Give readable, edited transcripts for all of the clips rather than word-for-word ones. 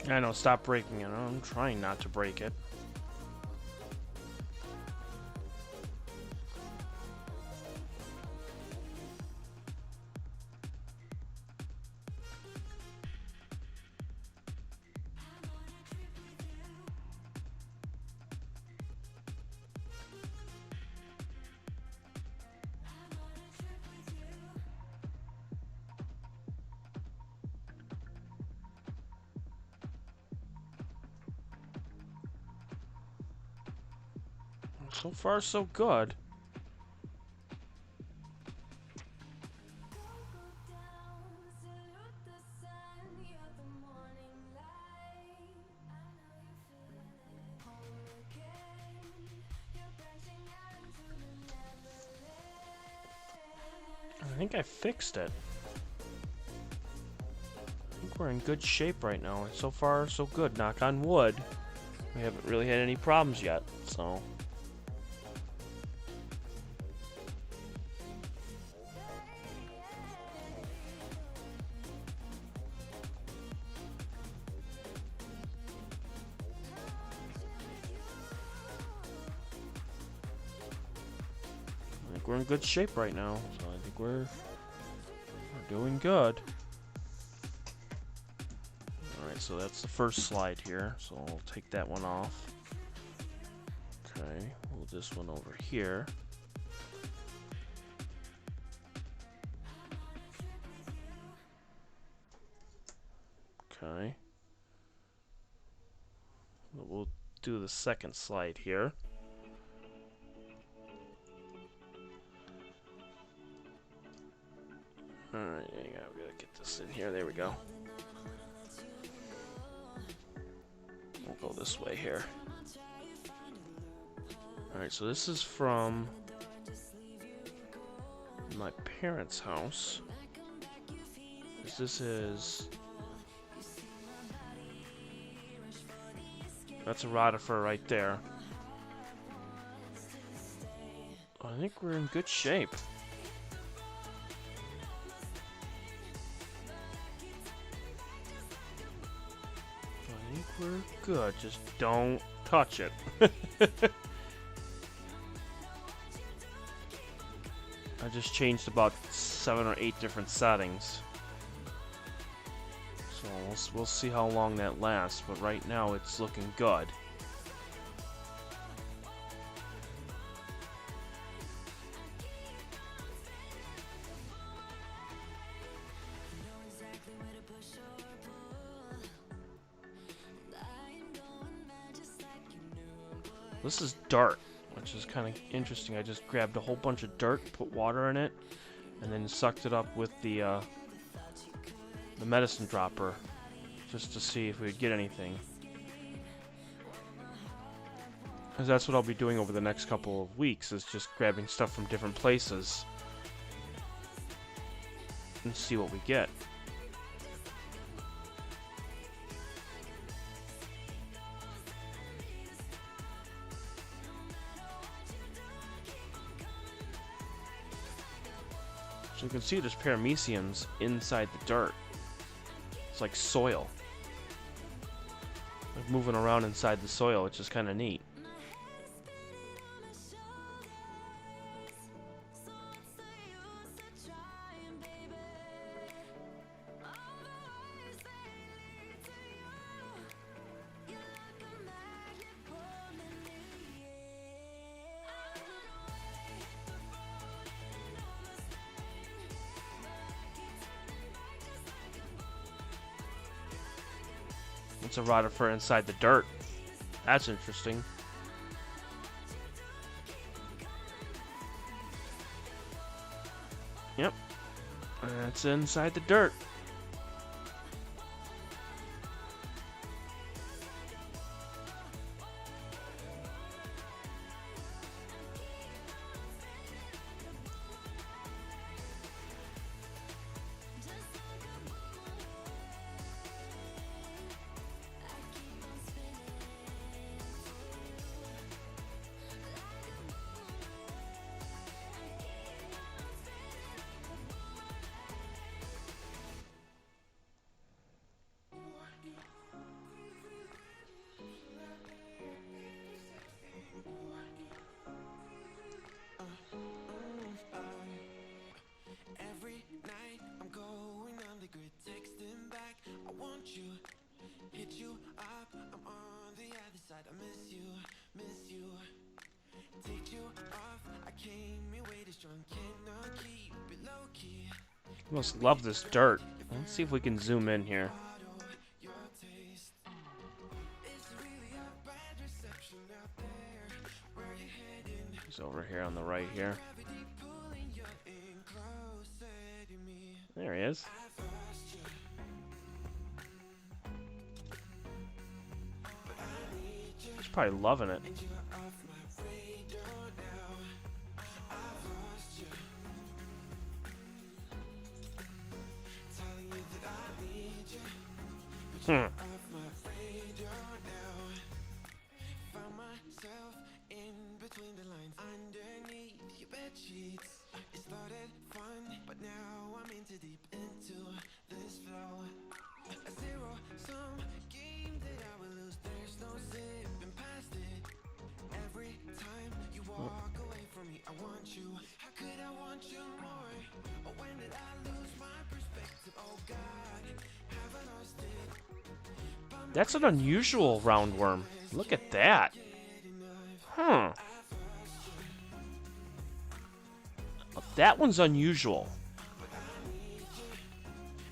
I know, stop breaking it. I'm trying not to break it. So far, so good. I think I fixed it. I think we're in good shape right now. So far, so good. Knock on wood. We haven't really had any problems yet, so... I think we're in good shape right now, so I think we're doing good. Alright, so that's the first slide here, so I'll take that one off. Okay, move this one over here. Okay. We'll do the second slide here. Alright, we gotta get this in here. There we go. We'll go this way here. Alright, so this is from my parents' house. This is... That's a rotifer right there. I think we're in good shape. I think we're good. Just don't touch it. I just changed about 7 or 8 different settings. So we'll see how long that lasts, but right now it's looking good. This is dirt, which is kind of interesting. I just grabbed a whole bunch of dirt, put water in it, and then sucked it up with the medicine dropper, just to see if we would get anything. Because that's what I'll be doing over the next couple of weeks, is just grabbing stuff from different places and see what we get. So you can see there's parameciums inside the dirt. It's like soil. Like moving around inside the soil, which is kind of neat. It's a rotifer inside the dirt. That's interesting. Yep. It's inside the dirt. Must love this dirt. Let's see if we can zoom in here. He's over here on the right here. There he is. He's probably loving it. That's an unusual roundworm. Look at that. Huh. That one's unusual.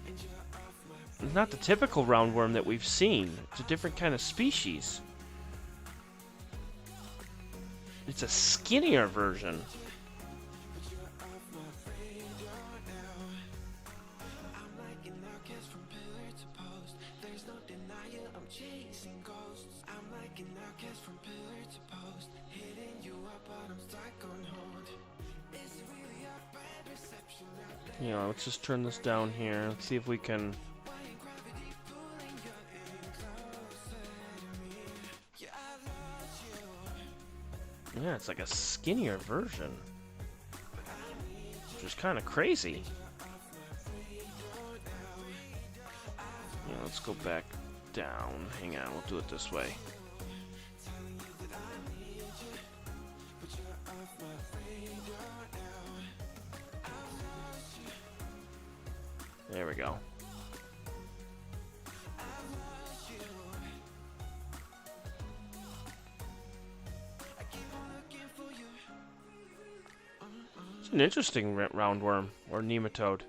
It's not the typical roundworm that we've seen. It's a different kind of species. It's a skinnier version. You know, let's just turn this down here. Let's see if we can... Yeah, it's like a skinnier version. Which is kind of crazy. Yeah, let's go back down. Hang on, we'll do it this way. There we go. It's an interesting roundworm, or nematode.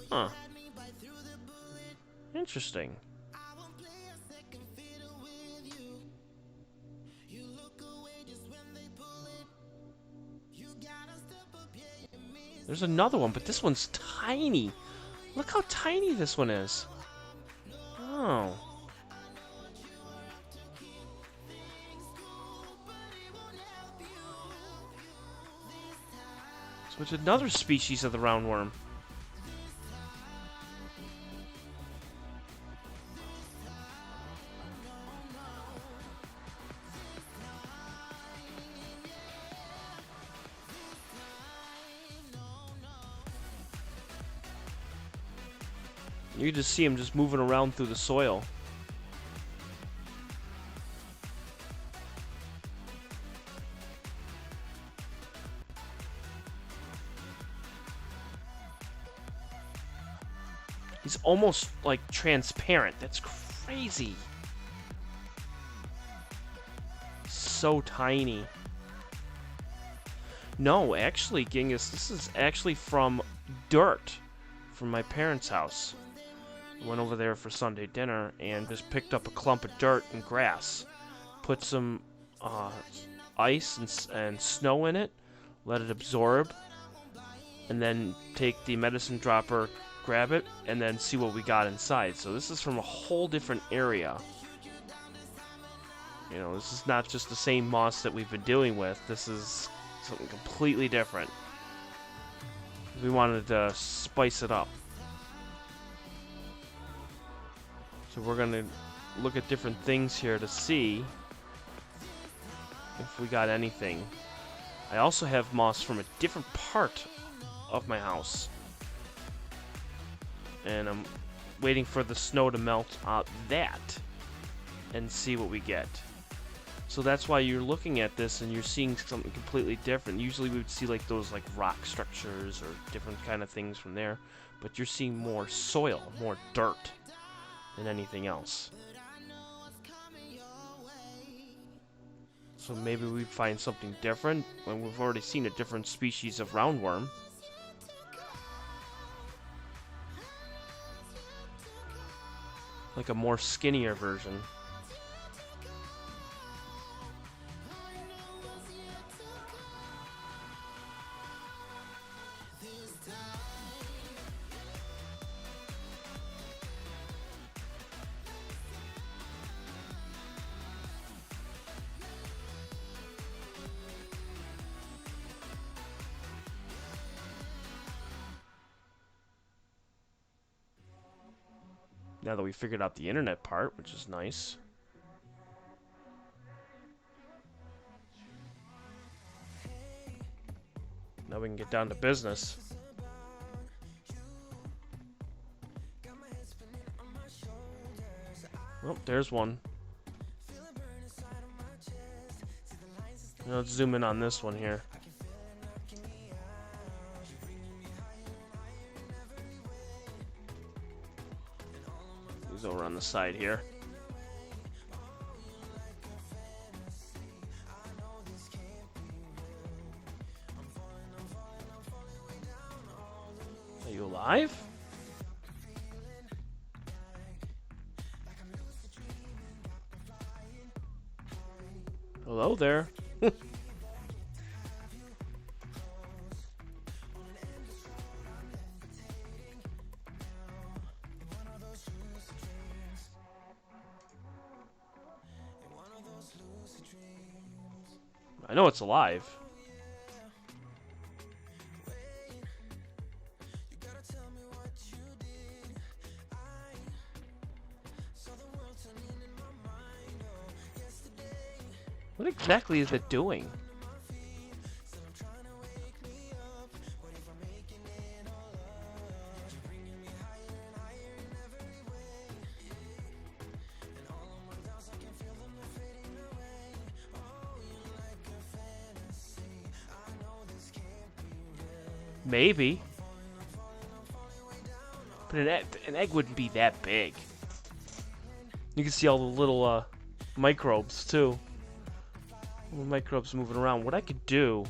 Huh. Interesting. There's another one, but this one's tiny. Look how tiny this one is. Oh. So it's another species of the roundworm. You just see him just moving around through the soil. He's almost like transparent. That's crazy. So tiny. No, actually, Genghis, this is actually from dirt from my parents' house. Went over there for Sunday dinner and just picked up a clump of dirt and grass, put some ice and snow in it, let it absorb, and then take the medicine dropper, grab it, and then see what we got inside. So this is from a whole different area. You know, this is not just the same moss that we've been dealing with. This is something completely different. We wanted to spice it up. So we're going to look at different things here to see if we got anything. I also have moss from a different part of my house. And I'm waiting for the snow to melt out that and see what we get. So that's why you're looking at this and you're seeing something completely different. Usually we would see like those like rock structures or different kind of things from there. But you're seeing more soil, more dirt than anything else. So maybe we find something different when we've already seen a different species of roundworm. Like a more skinnier version. Now that we figured out the internet part, which is nice. Now we can get down to business. Oh, there's one. Now let's zoom in on this one here. He's over on the side here. Are you alive? Hello there. I know it's alive. What exactly is it doing? Maybe. But an egg wouldn't be that big. You can see all the little microbes too. Little microbes moving around. What I could do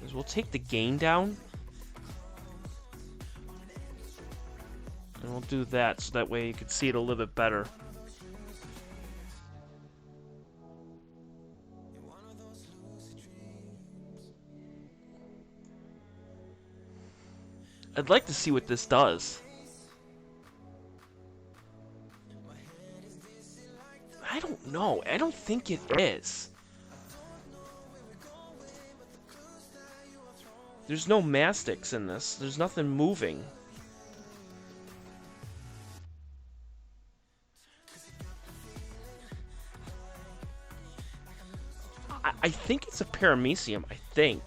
is we'll take the gain down. And we'll do that so that way you can see it a little bit better. I'd like to see what this does. I don't know. I don't think it is. There's no mastics in this. There's nothing moving. I think it's a paramecium. I think.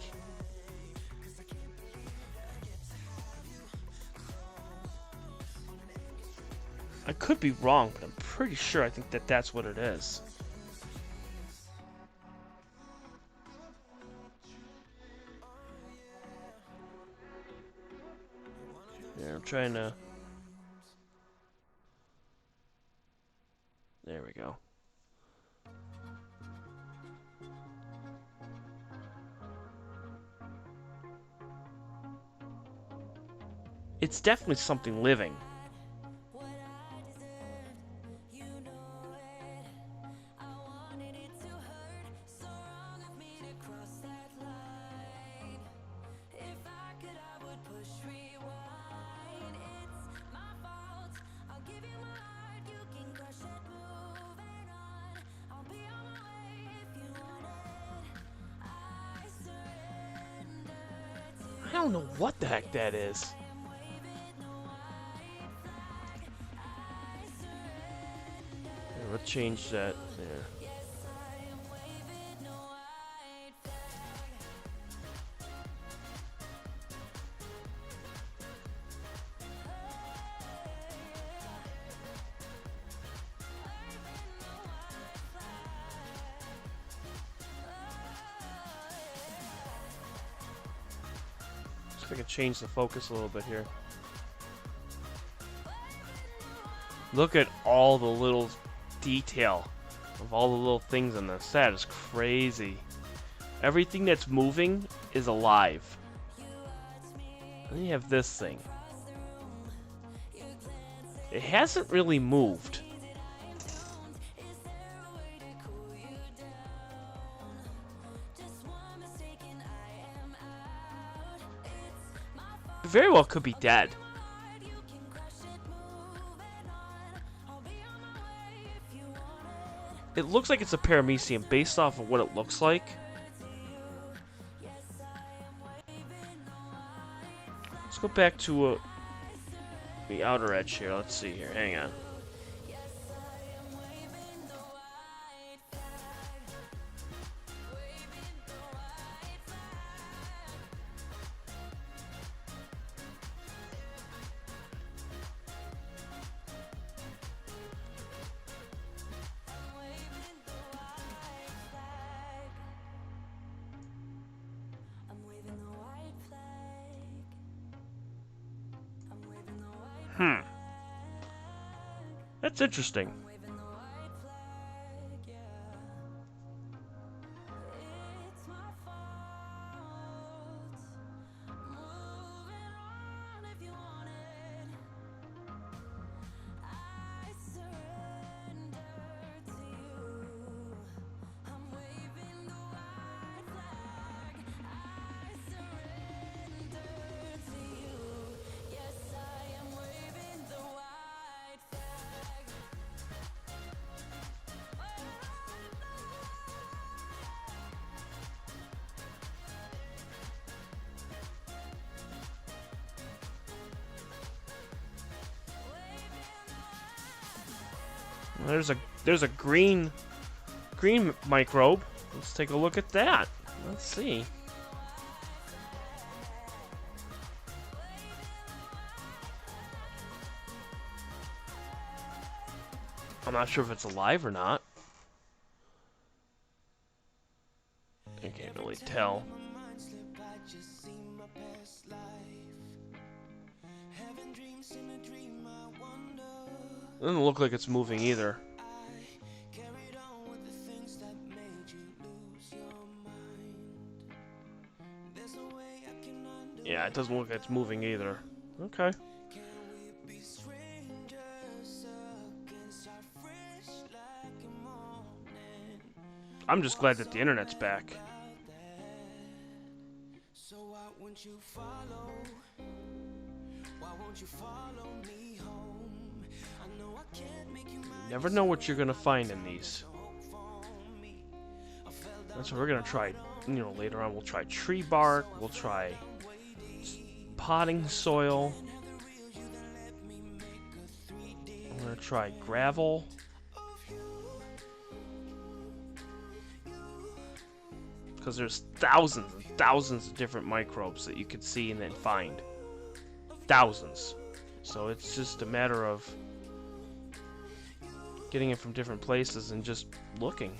I could be wrong, but I'm pretty sure I think that that's what it is. Yeah, I'm trying to... There we go. It's definitely something living. I don't know what the heck that is. Here, we'll change that there. I can change the focus a little bit here. Look at all the little detail of all the little things in this. That is crazy. Everything that's moving is alive. And then you have this thing. It hasn't really moved. It very well could be dead. It looks like it's a paramecium based off of what it looks like. Let's go back to the outer edge here. Let's see here. Hang on. That's interesting. There's a green microbe. Let's take a look at that. Let's see. I'm not sure if it's alive or not. I can't really tell. It doesn't look like it's moving either. Yeah, it doesn't look like it's moving either. Okay. I'm just glad that the internet's back. You never know what you're gonna find in these. That's what we're gonna try. You know, later on we'll try tree bark. We'll try potting soil. I'm gonna try gravel. Because there's thousands and thousands of different microbes that you could see and then find. Thousands. So it's just a matter of getting it from different places and just looking.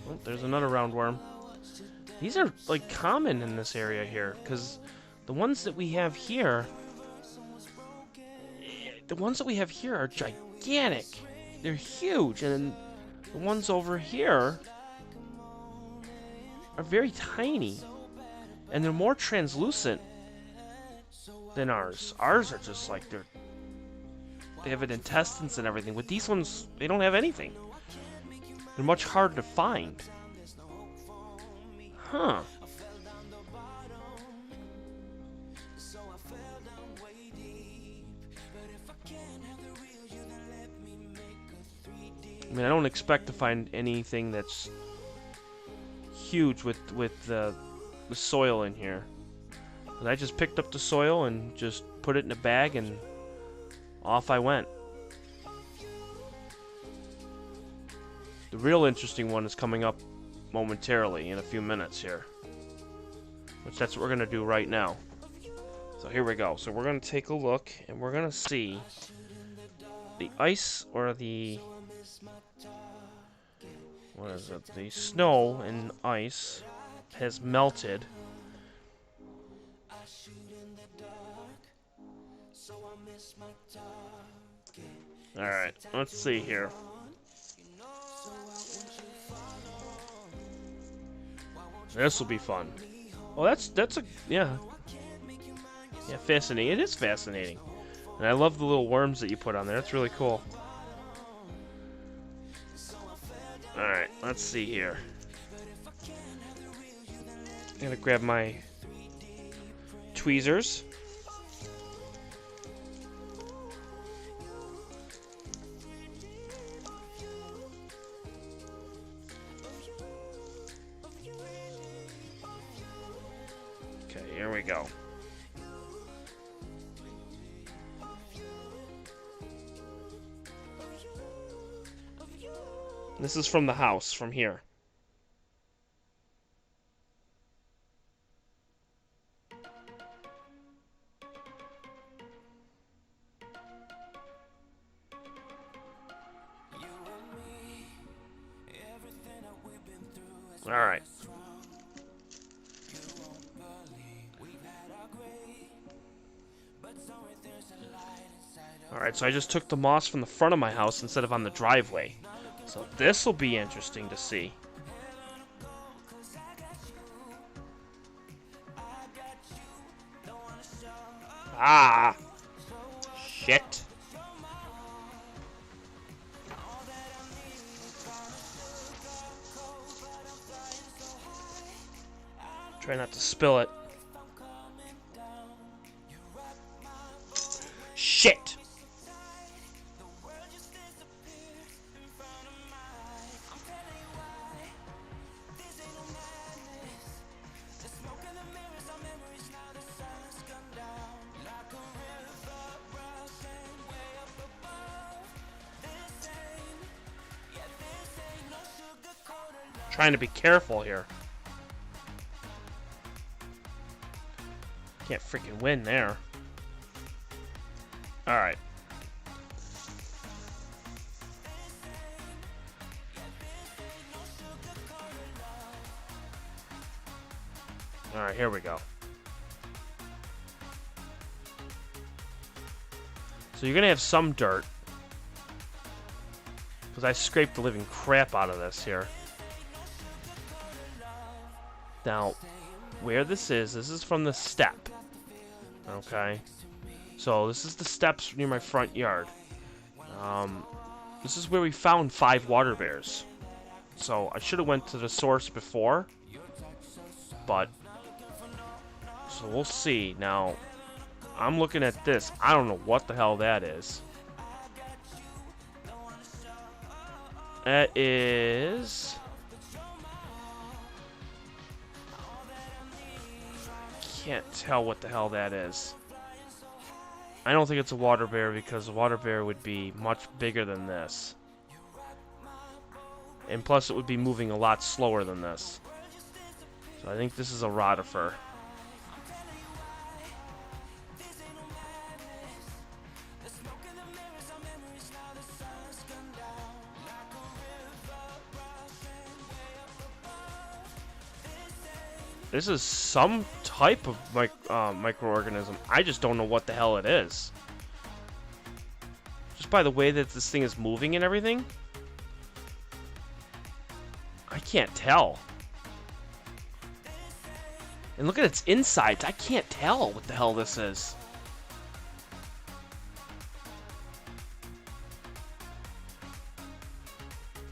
Oh, there's another roundworm. These are like common in this area here, because the ones that we have here, are gigantic. They're huge, and the ones over here are very tiny, and they're more translucent than ours. Ours are just like they have intestines and everything. With these ones, they don't have anything. They're much harder to find. Huh. I mean, I don't expect to find anything that's huge with the soil in here. And I just picked up the soil and just put it in a bag and off I went. The real interesting one is coming up momentarily in a few minutes here. Which that's what we're going to do right now. So here we go. So we're going to take a look and we're going to see the ice or the What is it? The snow and ice has melted. Alright, let's see here. This will be fun. Oh, that's a yeah, fascinating. It is fascinating, and I love the little worms that you put on there. That's really cool. All right, let's see here. I'm gonna grab my tweezers. Okay, here we go. This is from the house, from here. All right. All right, so I just took the moss from the front of my house instead of on the driveway. So this will be interesting to see. Ah! Shit. Try not to spill it. Shit! Trying to be careful here. Can't freaking win there. Alright. Alright, here we go. So you're gonna have some dirt. Because I scraped the living crap out of this here. Now, where this is from the step. Okay. So this is the steps near my front yard. This is where we found 5 water bears. So I should have went to the source before. But, so we'll see. Now, I'm looking at this. I don't know what the hell that is. That is... Can't tell what the hell that is. I don't think it's a water bear because a water bear would be much bigger than this. And plus it would be moving a lot slower than this. So I think this is a rotifer. This is some type of microorganism. I just don't know what the hell it is. Just by the way that this thing is moving and everything, I can't tell. And look at its insides. I can't tell what the hell this is.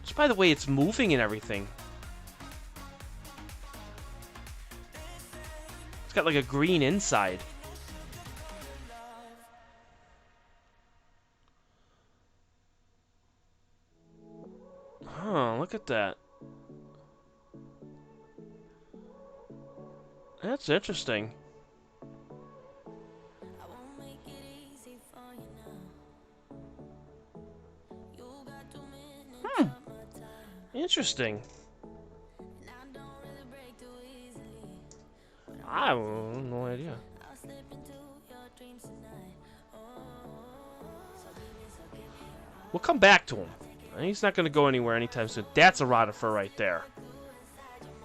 Just by the way it's moving and everything. It's got like a green inside. Huh, look at that. That's interesting. Interesting. I have no idea. We'll come back to him. He's not going to go anywhere anytime soon. That's a rotifer right there.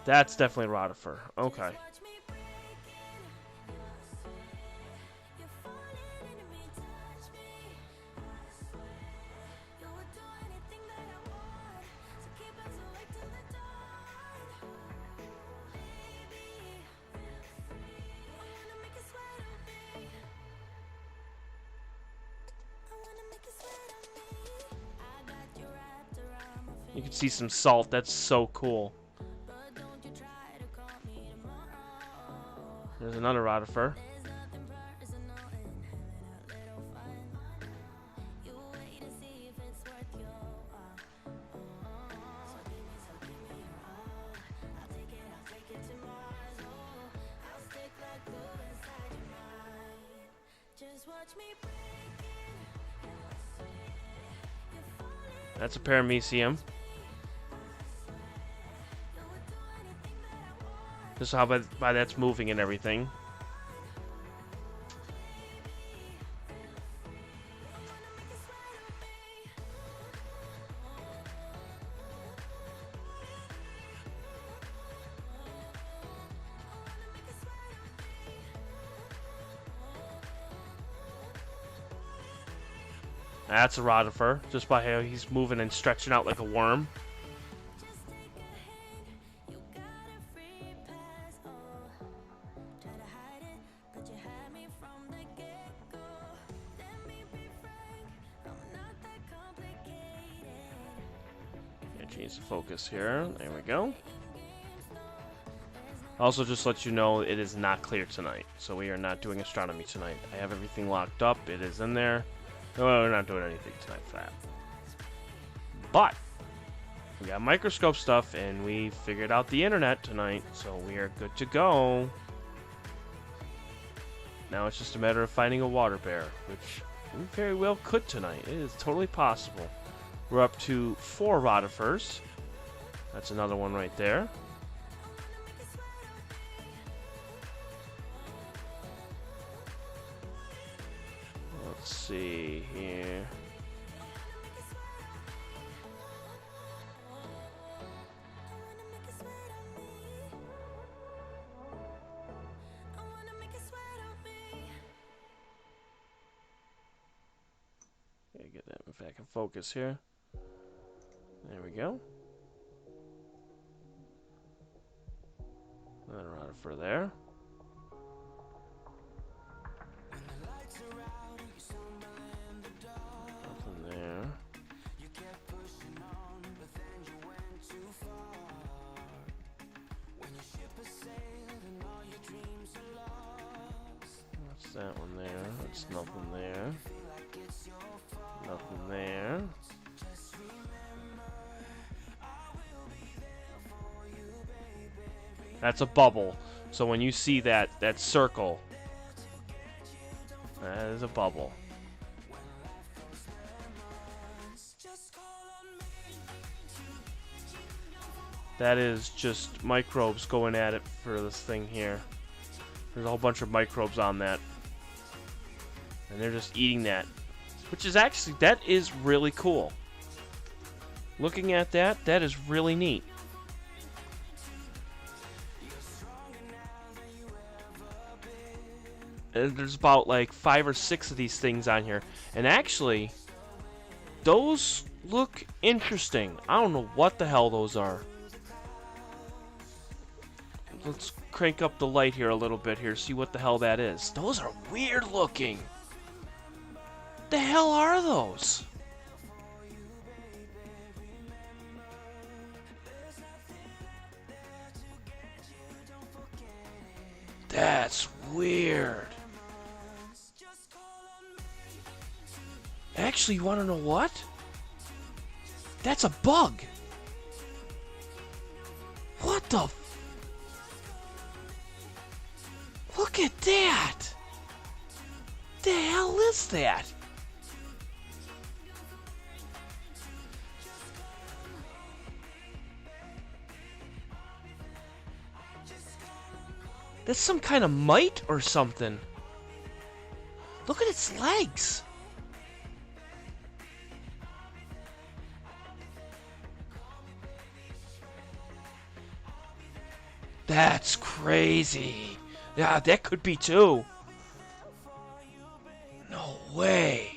That's definitely a rotifer. Okay. You can see some salt. That's so cool. There's another rotifer. That's a paramecium. Just how by that's moving and everything. That's a rotifer, just by how he's moving and stretching out like a worm. Change the focus here. There we go. Also, just let you know, it is not clear tonight, so we are not doing astronomy tonight. I have everything locked up. It is in there. No, we're not doing anything tonight for that. But we got microscope stuff, and we figured out the internet tonight, so we are good to go. Now it's just a matter of finding a water bear, which we very well could tonight. It is totally possible. We're up to 4 rotifers. That's another one right there. Let's see here. Okay, get that back in focus here. There we go. Another rotifer there. Nothing there. What's that one there? That's nothing there. Nothing there. That's a bubble. So when you see that circle, that is a bubble. That is just microbes going at it for this thing here. There's a whole bunch of microbes on that. And they're just eating that. Which is actually, that is really cool. Looking at that, that is really neat. There's about like 5 or 6 of these things on here. And actually, those look interesting. I don't know what the hell those are. Let's crank up the light here a little bit here, see what the hell that is. Those are weird looking. The hell are those? That's weird. Actually, you want to know what? That's a bug. What the? Look at that. The hell is that? That's some kind of mite or something. Look at its legs. That's crazy. Yeah, that could be too. No way.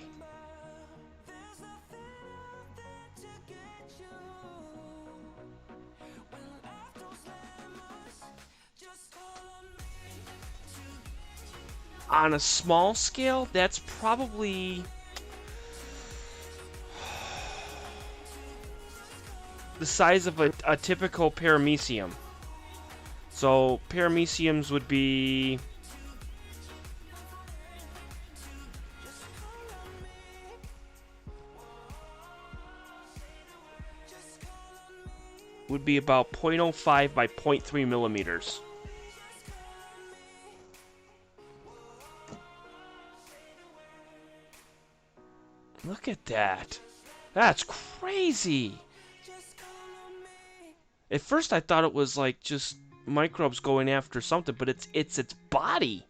On a small scale, that's probably the size of a typical paramecium. So parameciums would be about 0.05 by 0.3 millimeters. Look at that. That's crazy. At first I thought it was like just microbes going after something, but it's its body.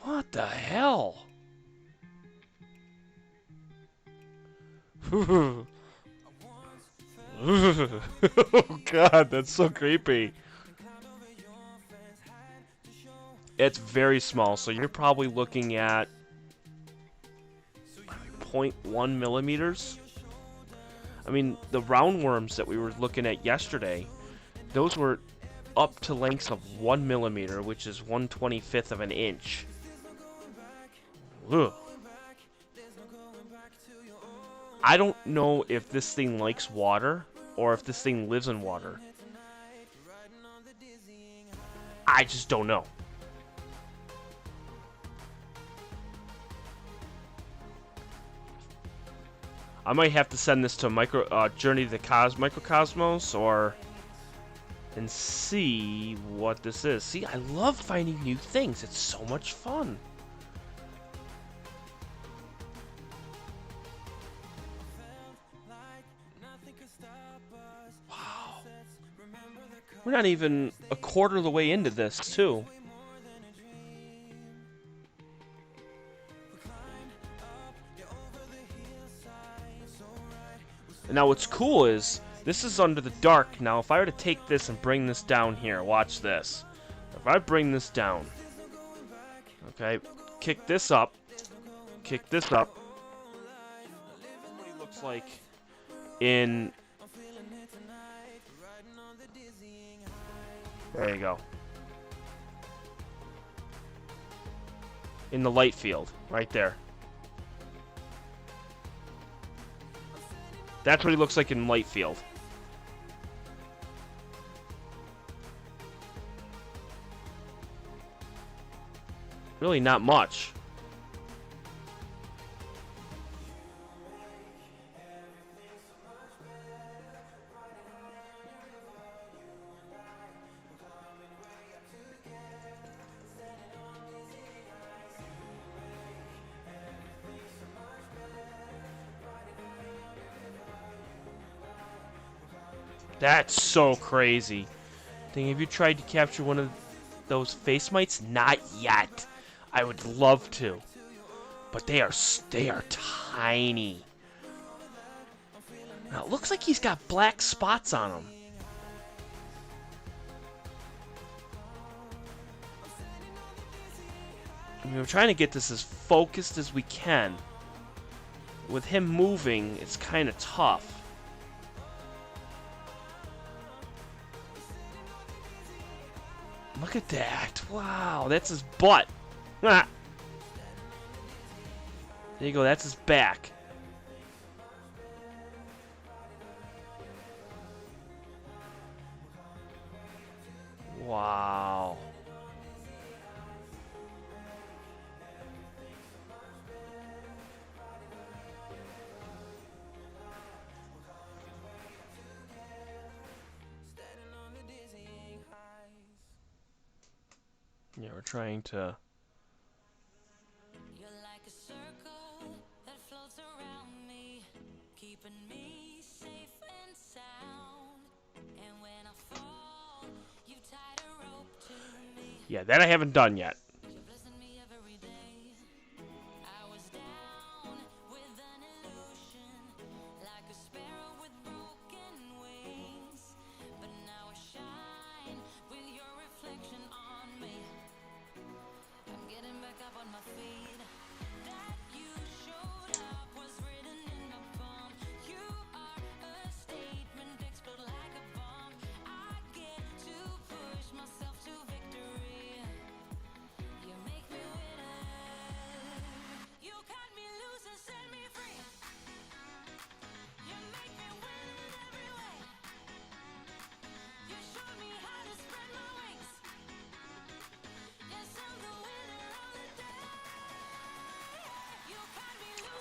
What the hell? Oh god, that's so creepy. It's very small, so you're probably looking at 0.1 millimeters. I mean, the roundworms that we were looking at yesterday, those were up to lengths of 1 millimeter, which is 1/25th of an inch. Ugh. I don't know if this thing likes water or if this thing lives in water. I just don't know. I might have to send this to Journey to the Microcosmos and see what this is. See, I love finding new things. It's so much fun. Wow. We're not even a quarter of the way into this, too. And now what's cool is, this is under the dark. Now, if I were to take this and bring this down here, watch this. If I bring this down, okay, kick this up, what it looks like in... There you go. In the light field, right there. That's what he looks like in light field. Really not much. That's so crazy. Thing, have you tried to capture one of those face mites? Not yet. I would love to, but they are tiny. Now it looks like he's got black spots on him. I mean, we're trying to get this as focused as we can. With him moving, it's kind of tough. Look at that. Wow, that's his butt. There you go, that's his back. Wow. Yeah, we're trying to... You're like a circle that floats around me, keeping me safe and sound. And when I fall, you tied a rope to me. Yeah, that I haven't done yet. You're blessing me every day. I was down with an illusion, like a sparrow with broken wings, but now I shine.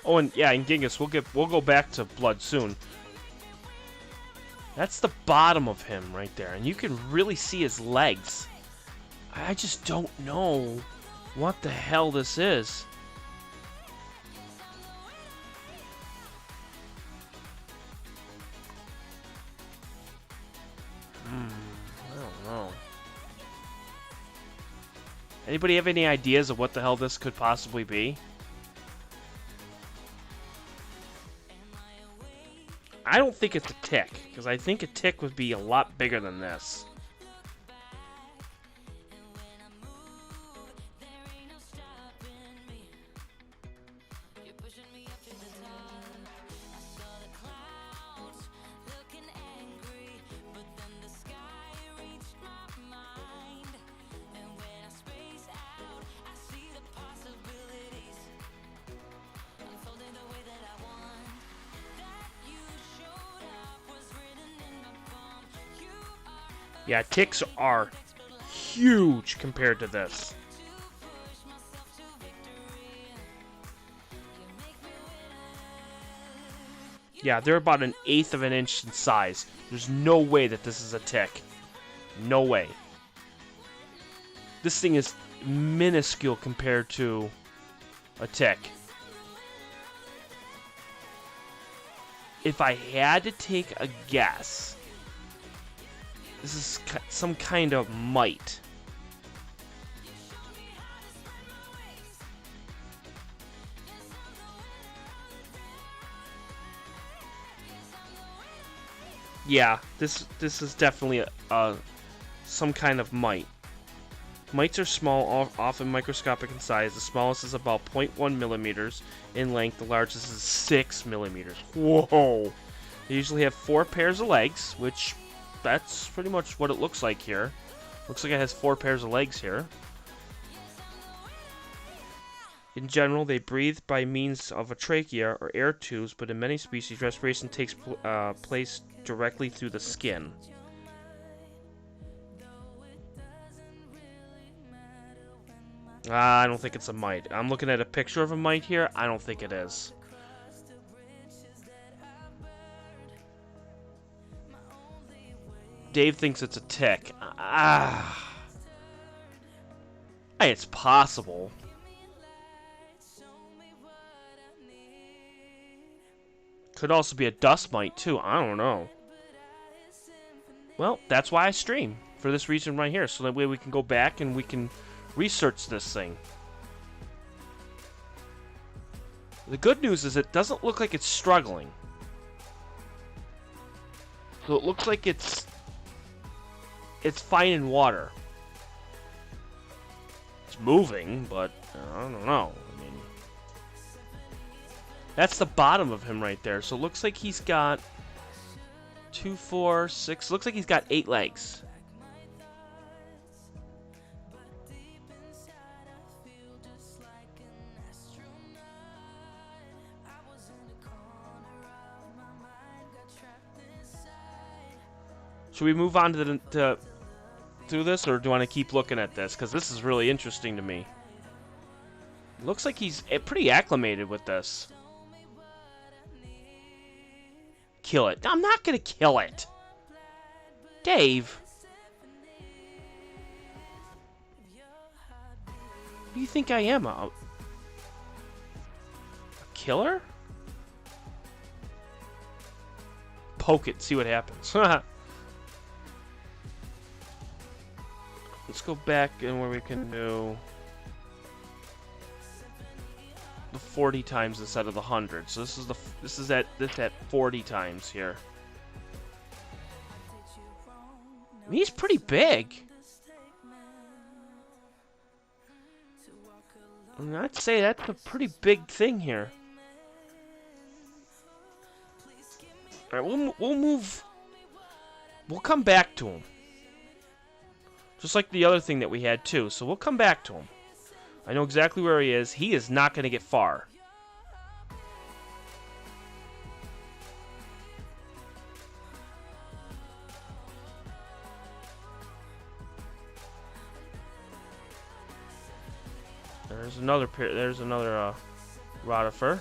Oh, and yeah, in Genghis, we'll go back to blood soon. That's the bottom of him right there, and you can really see his legs. I just don't know what the hell this is. I don't know. Anybody have any ideas of what the hell this could possibly be? I don't think it's a tick, because I think a tick would be a lot bigger than this. Yeah, ticks are huge compared to this. Yeah, they're about 1/8 of an inch in size. There's no way that this is a tick. No way. This thing is minuscule compared to a tick. If I had to take a guess, this is some kind of mite. Yeah, this is definitely some kind of mite. Mites are small, often microscopic in size. The smallest is about 0.1 millimeters in length. The largest is 6 millimeters. Whoa! They usually have 4 pairs of legs, which that's pretty much what it looks like here. Looks like it has 4 pairs of legs here. In general, they breathe by means of a trachea or air tubes, but in many species, respiration takes place directly through the skin. I don't think it's a mite. I'm looking at a picture of a mite here. I don't think it is. Dave thinks it's a tick. It's possible. Could also be a dust mite, too. I don't know. Well, that's why I stream. For this reason right here. So that way we can go back and we can research this thing. The good news is it doesn't look like it's struggling. So it looks like it's fine in water. It's moving, but I don't know. I mean, that's the bottom of him right there. So it looks like he's got 2, 4, 6. Looks like he's got 8 legs. Should we move on to through this, or do you want to keep looking at this? Because this is really interesting to me. Looks like he's pretty acclimated with this. Kill it. I'm not going to kill it. Dave. What do you think I am? A killer? Poke it, see what happens. Let's go back and where we can do the 40 times instead of the 100. So this is at 40 times here. I mean, he's pretty big. And I'd say that's a pretty big thing here. All right, we'll move. We'll come back to him. Just like the other thing that we had, too. So we'll come back to him. I know exactly where he is. He is not going to get far. There's another rotifer.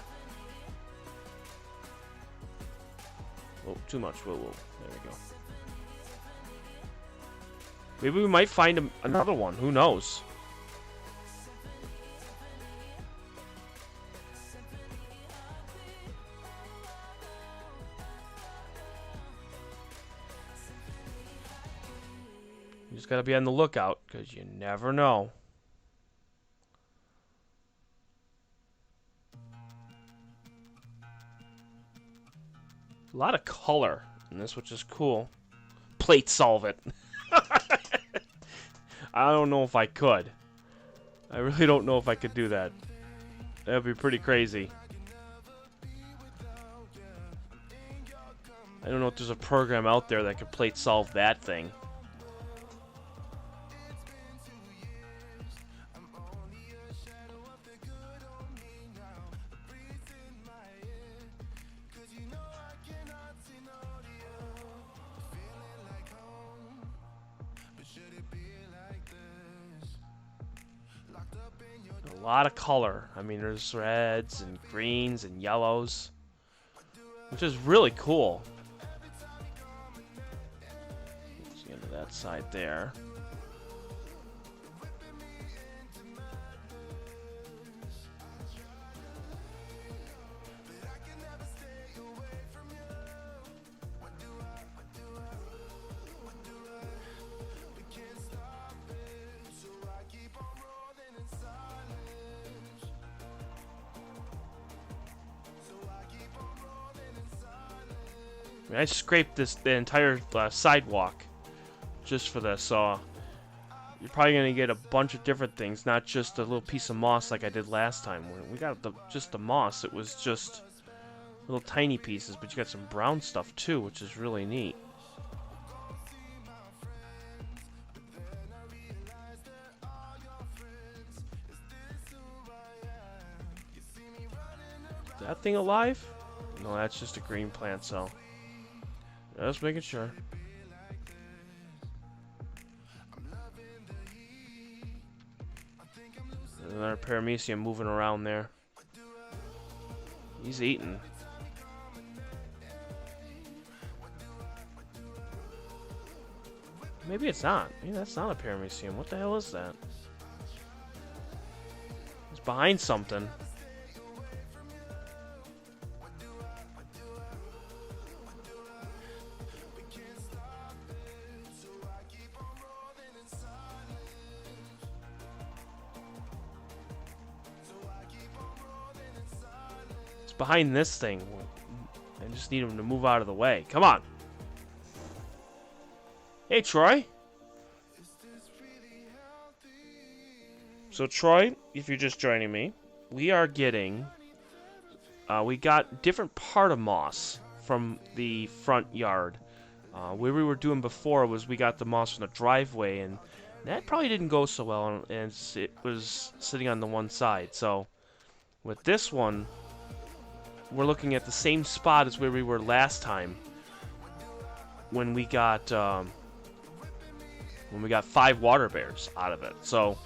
too much. Whoa, whoa. There we go. Maybe we might find another one. Who knows? You just gotta be on the lookout, because you never know. A lot of color in this, which is cool. Plate solve it. I don't know if I could. I really don't know if I could do that. That would be pretty crazy. I don't know if there's a program out there that could plate solve that thing. A lot of color. I mean, there's reds and greens and yellows, which is really cool. Let's get into that side there. I mean, I scraped the entire sidewalk just for this, so you're probably gonna get a bunch of different things, not just a little piece of moss like I did last time. When we got just the moss, it was just little tiny pieces, but you got some brown stuff too, which is really neat. Is that thing alive? No, that's just a green plant cell. Just making sure. There's another paramecium moving around there. He's eating. Maybe it's not. Maybe that's not a paramecium. What the hell is that? It's behind something. Behind this thing. I just need him to move out of the way. Come on. Hey, Troy. So, Troy, if you're just joining me, we are getting... we got different part of moss from the front yard. Where we were doing before was we got the moss from the driveway, and that probably didn't go so well, and it was sitting on the one side. So, with this one... we're looking at the same spot as where we were last time when we got 5 water bears out of it. So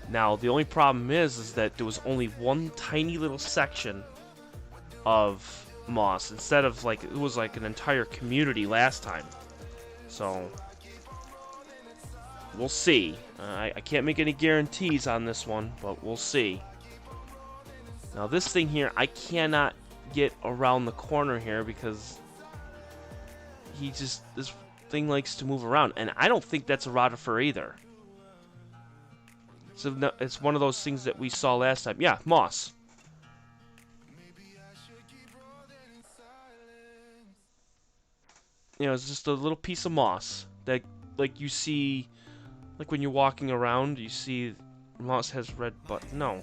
now the only problem is that there was only one tiny little section of moss instead of like it was like an entire community last time. So we'll see. I can't make any guarantees on this one, but we'll see. Now this thing here, I cannot get around the corner here because this thing likes to move around, and I don't think that's a rotifer either. So no, it's one of those things that we saw last time. Yeah, moss. You know, it's just a little piece of moss that, like you see, like when you're walking around, you see moss has red, but no.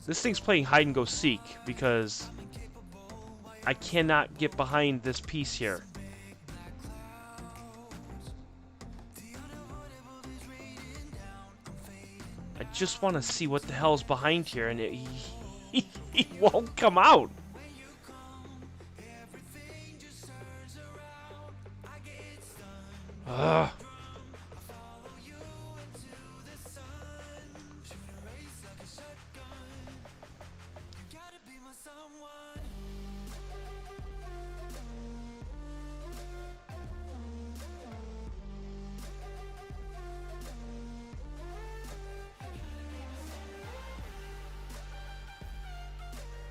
This thing's playing hide and go seek because I cannot get behind this piece here. I just want to see what the hell's behind here, and he won't come out. Ugh.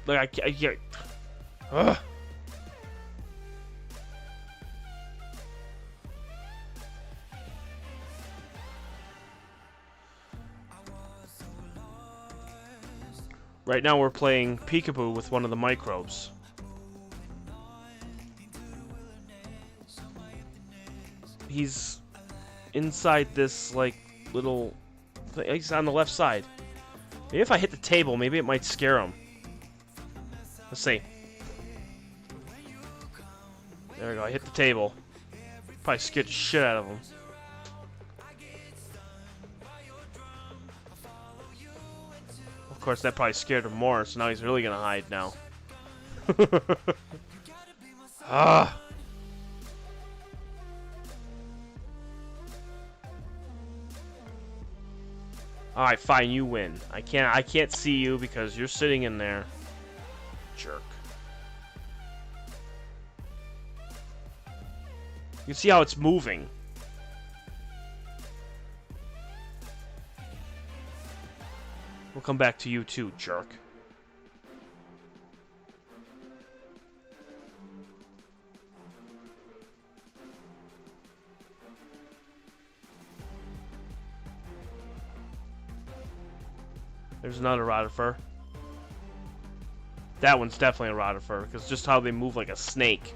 Like, I can't. Ugh. Right now we're playing peekaboo with one of the microbes. He's inside this, like, little thing. He's on the left side. Maybe if I hit the table, maybe it might scare him. Let's see. There we go, I hit the table. Probably scared the shit out of him. Of course, that probably scared him more, so now he's really gonna hide now. Ah! Alright, fine, you win. I can't see you because you're sitting in there. Jerk. You can see how it's moving. We'll come back to you too, jerk. There's another rotifer. That one's definitely a rotifer, because just how they move like a snake.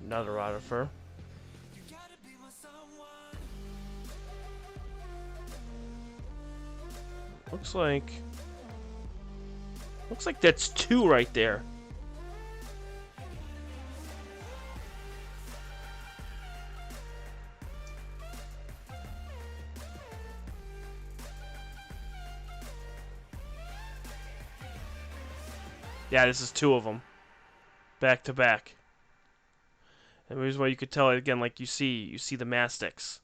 Another rotifer. Looks like that's two right there. Yeah, this is two of them. Back to back. And the reason why you could tell it again, like you see the mastics.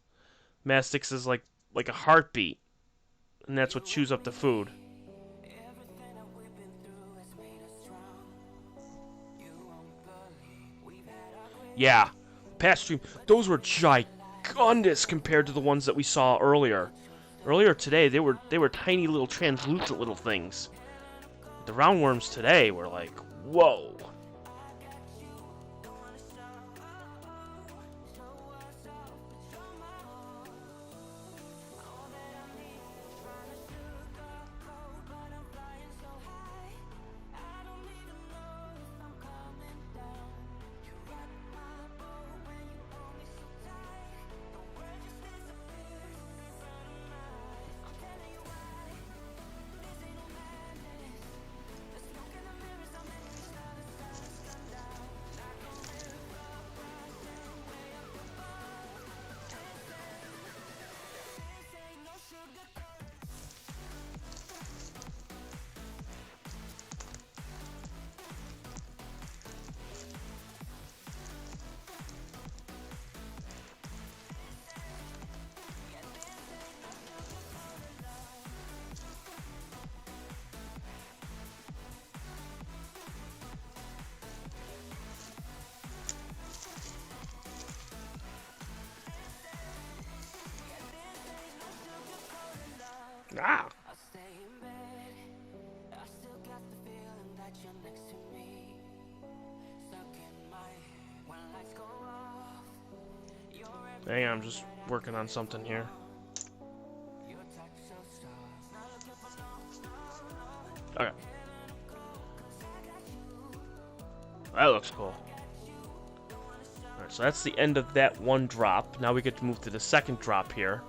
Mastics is like a heartbeat. And that's what chews up the food. Yeah, past stream, those were gigundous compared to the ones that we saw earlier. Earlier today, they were tiny little translucent little things. The roundworms today were like, whoa. Ah. Hang on, I'm just working on something here. Okay. That looks cool. Alright, so that's the end of that one drop. Now we get to move to the second drop here.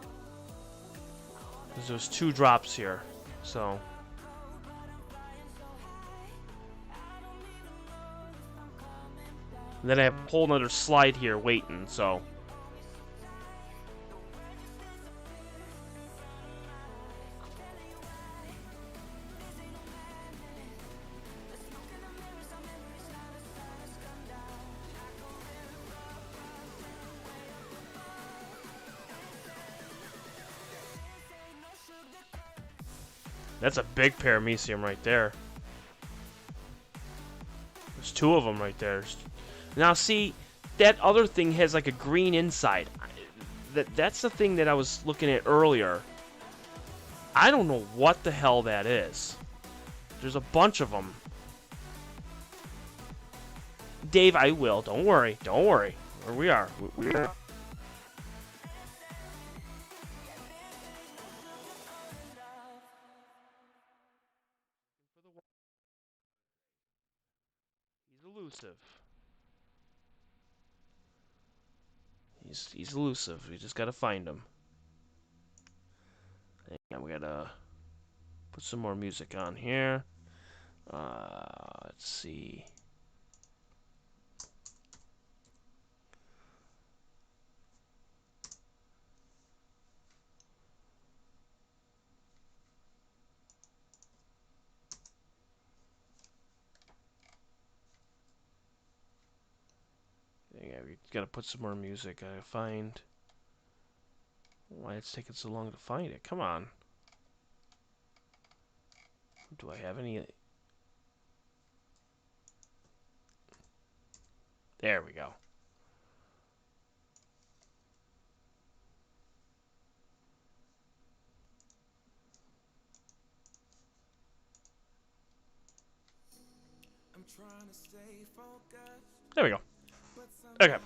Because there's two drops here, so... And then I have a whole nother slide here waiting, so... That's a big paramecium right there. There's two of them right there. Now see, that other thing has like a green inside. That's the thing that I was looking at earlier. I don't know what the hell that is. There's a bunch of them. Dave, I will. Don't worry. Don't worry. Where we are. We are. He's elusive. He's elusive. We just gotta find him. And we gotta put some more music on here. Let's see. Yeah, we gotta put some more music. I find. Why it's taking so long to find it? Come on. Do I have any? There we go. There we go. Okay.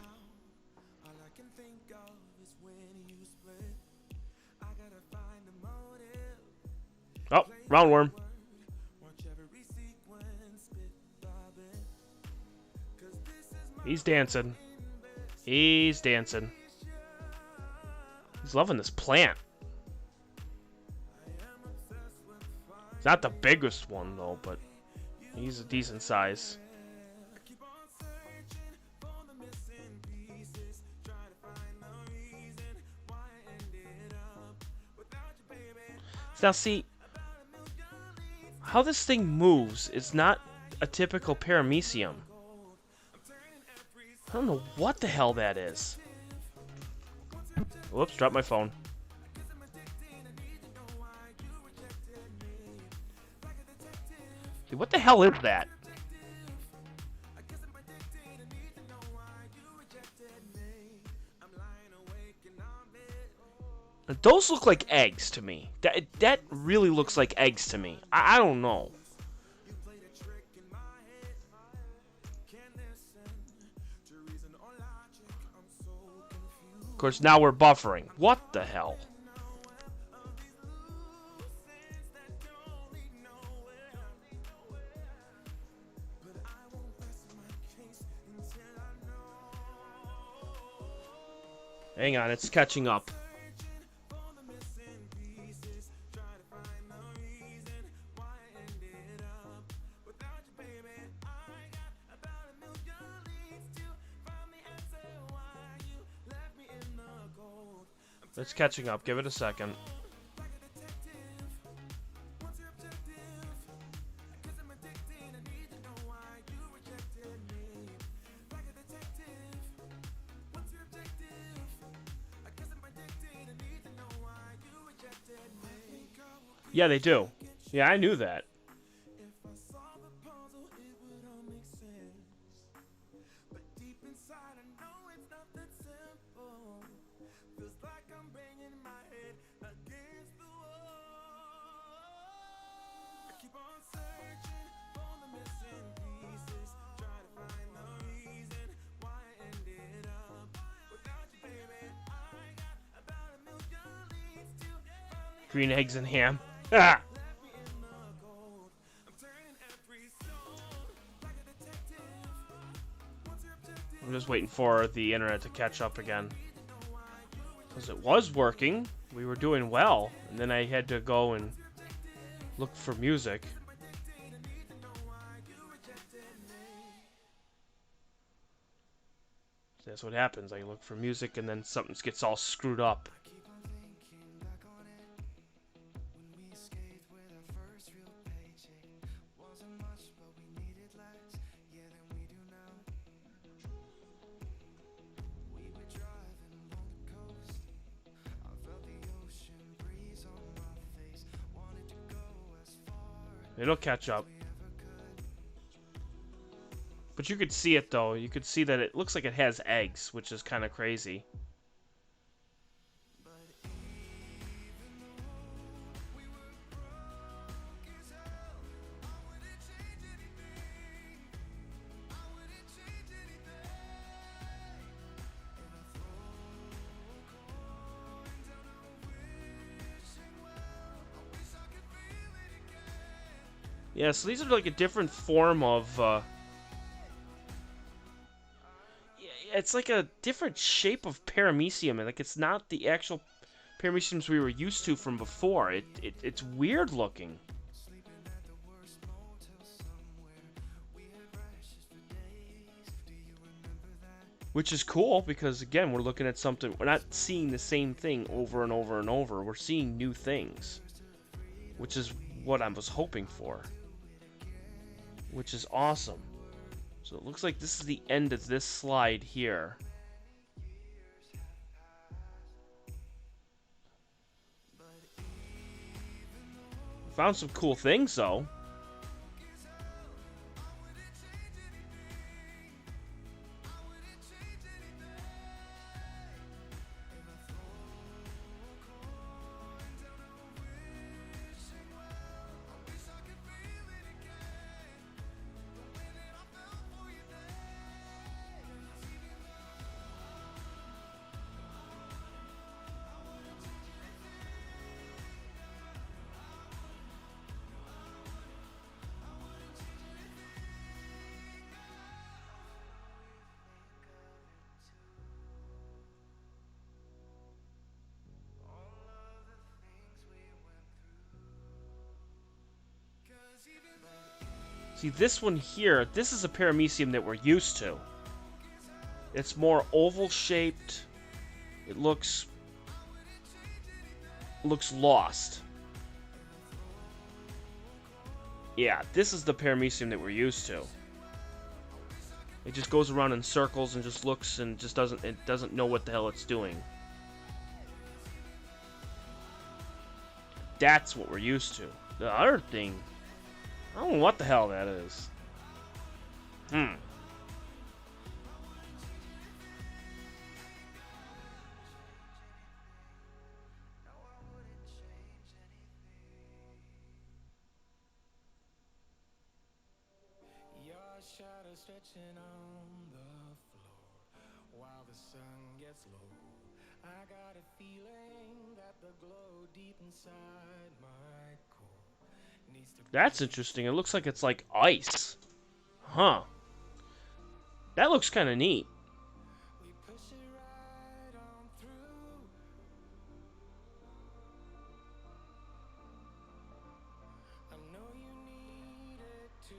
Oh, roundworm. He's dancing. He's dancing. He's loving this plant. It's not the biggest one, though, but he's a decent size. Now, see, how this thing moves is not a typical paramecium. I don't know what the hell that is. Whoops, dropped my phone. Dude, what the hell is that? Those look like eggs to me. That really looks like eggs to me. I don't know. Of course, now we're buffering. What the hell? Hang on, it's catching up. It's catching up. Give it a second. Yeah, they do. Yeah, I knew that. Green eggs and ham. Ah! I'm just waiting for the internet to catch up again. Because it was working. We were doing well. And then I had to go and look for music. So that's what happens. I look for music and then something gets all screwed up. It'll catch up. But But you could see it, though. You could see that it looks like it has eggs, which is kind of crazy. Yeah, so these are like a different form of, yeah, it's like a different shape of paramecium. Like, it's not the actual parameciums we were used to from before. It's weird looking. Which is cool, because, again, we're looking at something, we're not seeing the same thing over and over and over. We're seeing new things. Which is what I was hoping for. Which is awesome. So it looks like this is the end of this slide here. Found some cool things, though. See, this one here, this is a paramecium that we're used to. It's more oval shaped. It looks lost. Yeah, this is the paramecium that we're used to. It just goes around in circles and just looks and just doesn't know what the hell it's doing. That's what we're used to. The other thing, I don't know what the hell that is. Shadow stretching on the floor while the sun gets low. I got a feeling that the glow deep inside my core needs to. That's interesting. It looks like it's like ice. Huh. That looks kind of neat. We push it right on through. I know you need it too,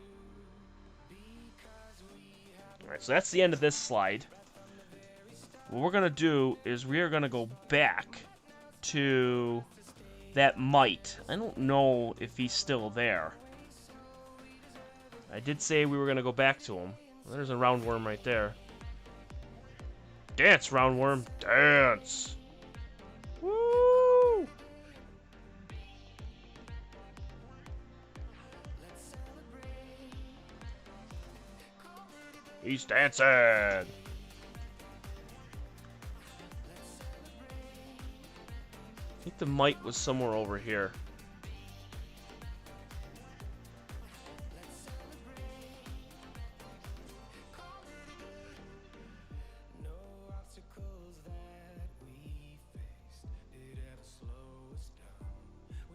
because we have. Alright, so that's the end of this slide. What we're going to do is we are going to go back to that mite. I don't know if he's still there. I did say we were going to go back to him. Well, there's a roundworm right there. Dance, roundworm. Dance. Woo! He's dancing. I think the mite was somewhere over here. No obstacles that we faced did ever slow us down.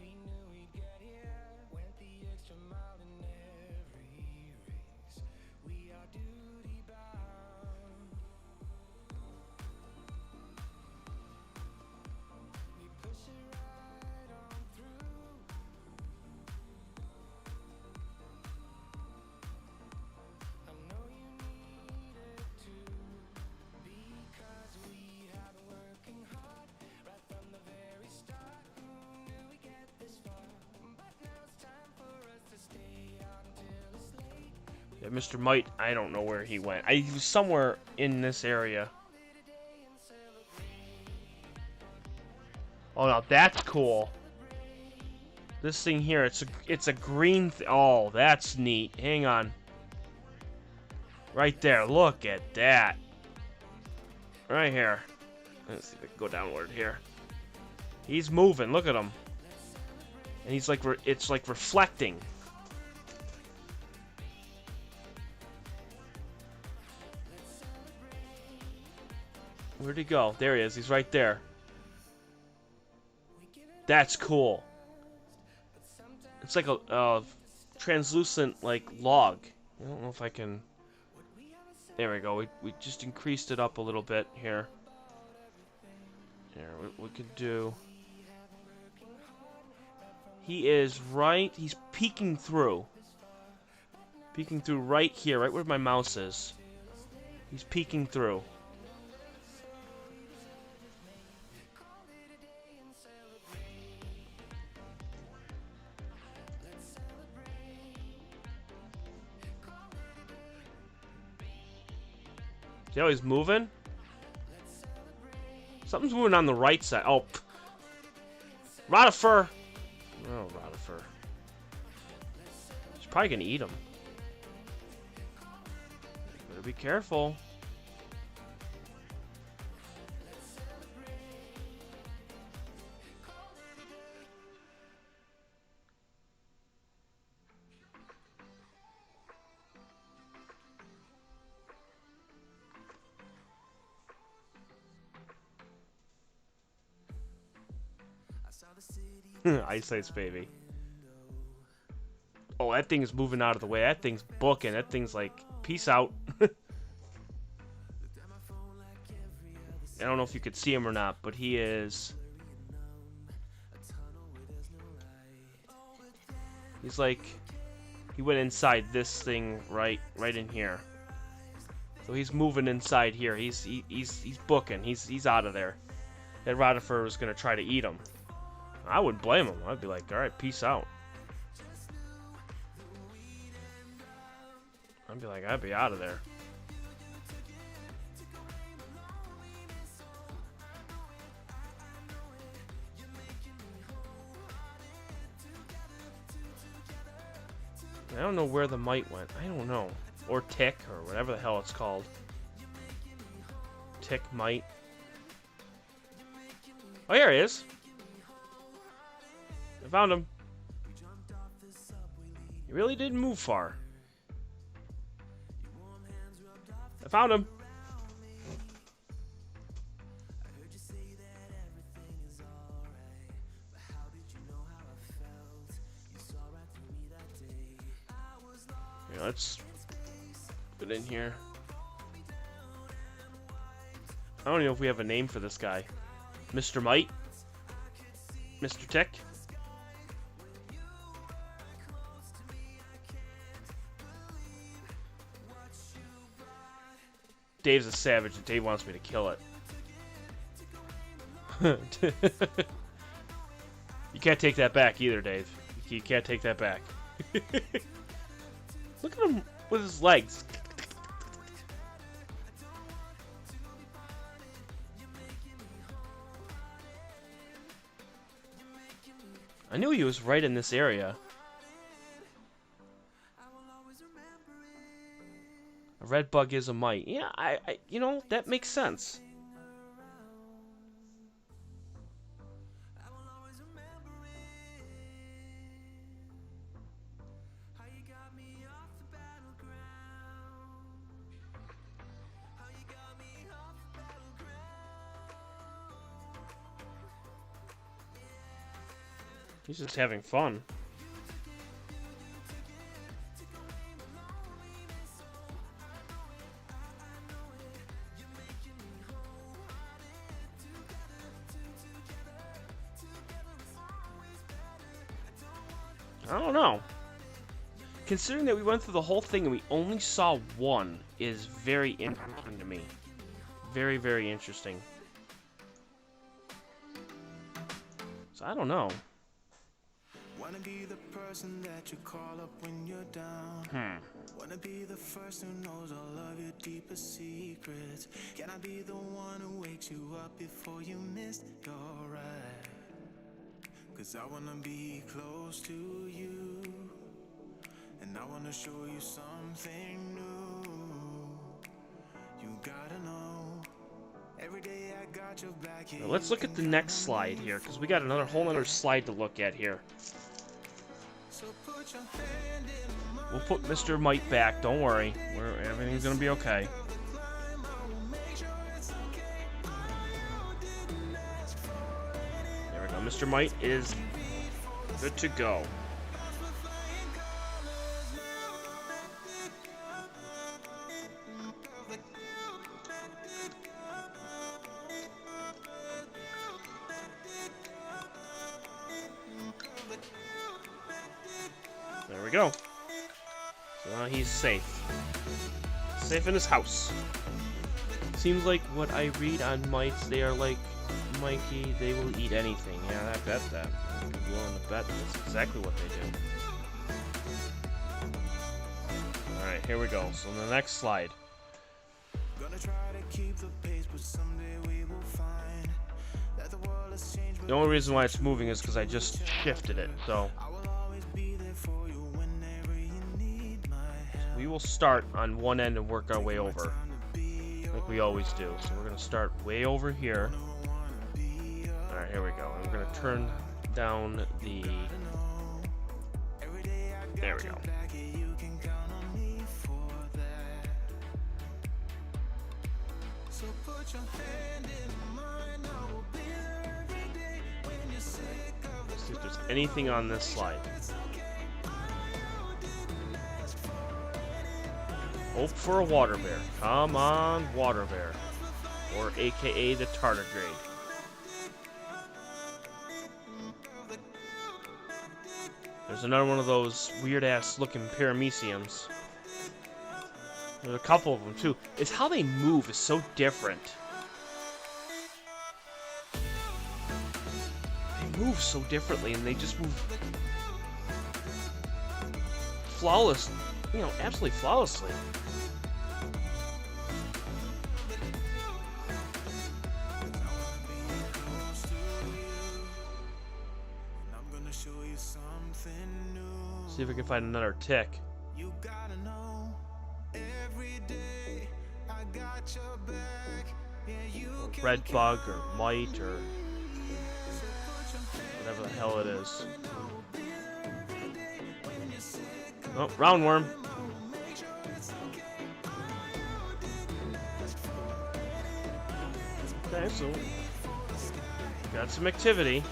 We knew we'd get here, went the extra mile in every race. We are duty bound. We push it right on through. I know you need it too, because we have been working hard right from the very start. Who knew we'd get this far? But now it's time for us to stay out until it's late. Yeah, Mr. Mite, I don't know where he went. He was somewhere in this area. Oh, now that's cool. This thing here, it's a green. Oh, that's neat. Hang on. Right there. Look at that. Right here. Let's see if I can go downward here. He's moving. Look at him. And he's like, it's like reflecting. Where'd he go? There he is. He's right there. That's cool. It's like a translucent, like, log. I don't know if I can... There we go. We just increased it up a little bit here. Here, we could do... He is right... He's peeking through. Peeking through right here, right where my mouse is. He's peeking through. See how he's moving? Something's moving on the right side. Oh. Rotifer! Oh, Rotifer. He's probably gonna eat him. Better be careful. Ice Ice Baby. Oh, that thing's moving out of the way. That thing's booking. That thing's like, peace out. I don't know if you could see him or not, but he is... He's like... He went inside this thing right in here. So he's moving inside here. He's booking. He's out of there. That Rotifer was gonna try to eat him. I wouldn't blame him. I'd be like, alright, peace out. I'd be like, I'd be out of there. I don't know where the mite went. I don't know. Or tick, or whatever the hell it's called. Tick, mite. Oh, here he is. I found him. He really didn't move far. I found him. Yeah, let's put it in here. I don't even know if we have a name for this guy. Mr. Mite? Mr. Tick? Dave's a savage and Dave wants me to kill it. You can't take that back either, Dave. You can't take that back. Look at him with his legs. I knew he was right in this area. A red bug is a mite. Yeah, you know, that makes sense. He's just having fun. I don't know. Considering that we went through the whole thing and we only saw one is very interesting to me. Very, very interesting. So I don't know. Wanna be the person that you call up when you're down. Wanna be the first who knows all of your deepest secrets. Can I be the one who wakes you up before you miss your ride? 'Cause I wanna be close to you, and I wanna show you something new. Now let's look at the next slide here, because we got another whole other slide to look at here. We'll put Mr. Mite back, don't worry. Everything's gonna be okay. There we go. Mr. Mite is good to go. There we go. So now he's safe. Safe in his house. Seems like what I read on mites, they are like Mikey, they will eat anything. Yeah, I bet that. I'm willing to bet that's exactly what they do. Alright, here we go. So the next slide. The only reason why it's moving is because I just shifted it, so we will start on one end and work our way over, like we always do. So we're going to start way over here. Alright, here we go. And we're going to turn down the... There we go. Let's see if there's anything on this slide. Hope for a water bear. Come on, water bear. Or AKA the tardigrade. There's another one of those weird-ass looking parameciums. There's a couple of them, too. It's how they move is so different. They move so differently, and they just move flawless. You know, absolutely flawlessly. See if we can find another tick. Red bug or mite or whatever the hell it is. Oh, roundworm. Okay, so got some activity.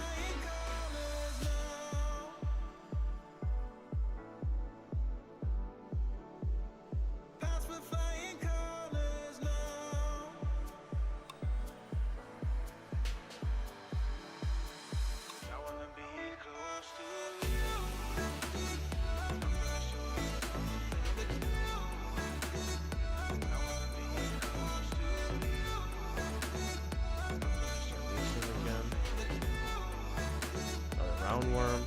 Roundworm.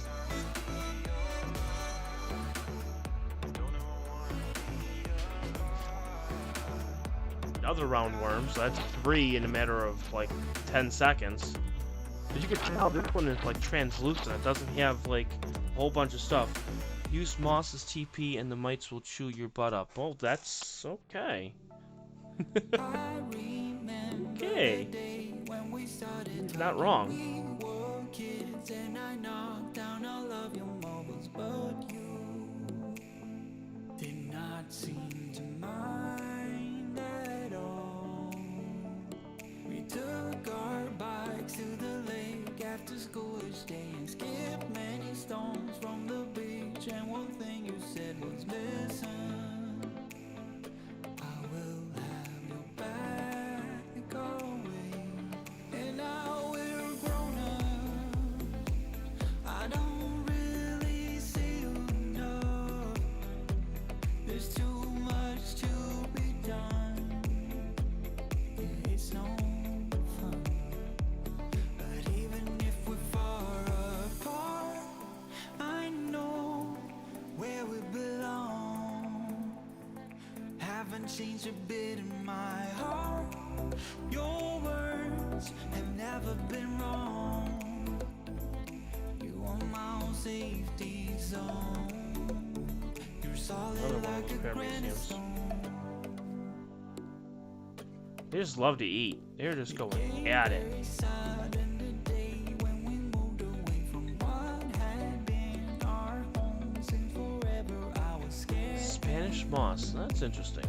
Another roundworm, so that's 3 in a matter of like 10 seconds. But you can tell this one is like translucent. It doesn't have like a whole bunch of stuff. Use moss as TP and the mites will chew your butt up. Oh, that's okay. Okay. He's not wrong. And I knocked down all of your marbles, but you did not seem to mind at all. We took our bikes to the lake after school each day and skipped many stones from the beach, and one thing you said was listen, I will have your back always. And now we're grown up, I don't really see you enough. There's too much to be done. Yeah, it's no fun. But even if we're far apart, I know where we belong. Haven't changed a bit in my heart. Your words have never been wrong. Safety zone. You're solid like a granite stone. They just love to eat. They're just going at it. Spanish moss. That's interesting.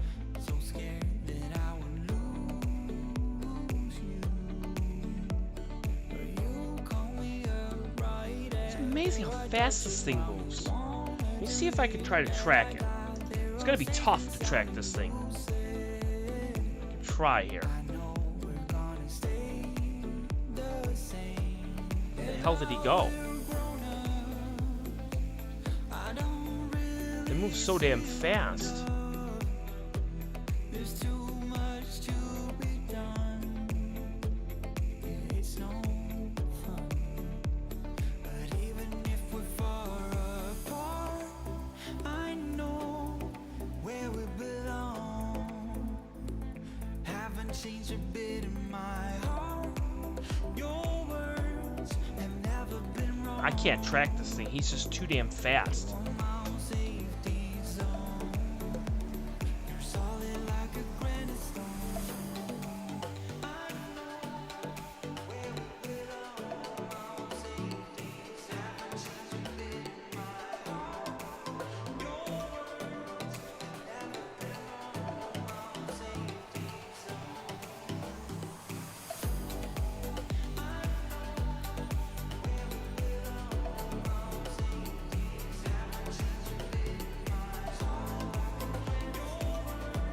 It's amazing how fast this thing moves. Let me see if I can try to track it. It's gonna be tough to track this thing. I can try here. Where the hell did he go? It moves so damn fast. I can't track this thing. He's just too damn fast.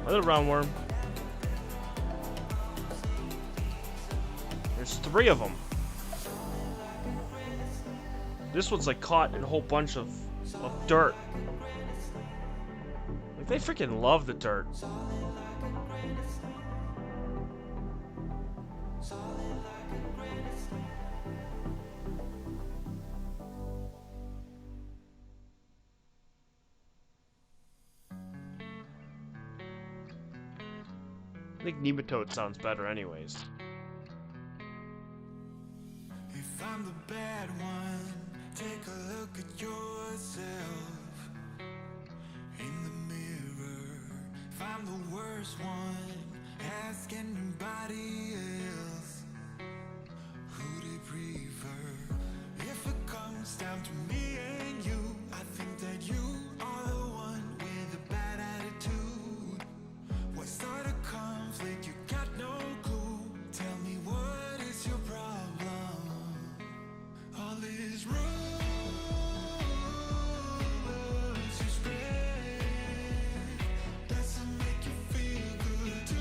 Another roundworm. There's 3 of them. This one's like caught in a whole bunch of dirt. Like they freaking love the dirt. I think nematode sounds better anyways. If I'm the bad one, take a look at yourself in the mirror. If I'm the worst one, ask anybody else who they prefer. If it comes down to me and you, I think that you are the one with a bad attitude. What sort of conflict? You got no clue. Tell me, what is your problem? All these rumors you spread doesn't make you feel good too.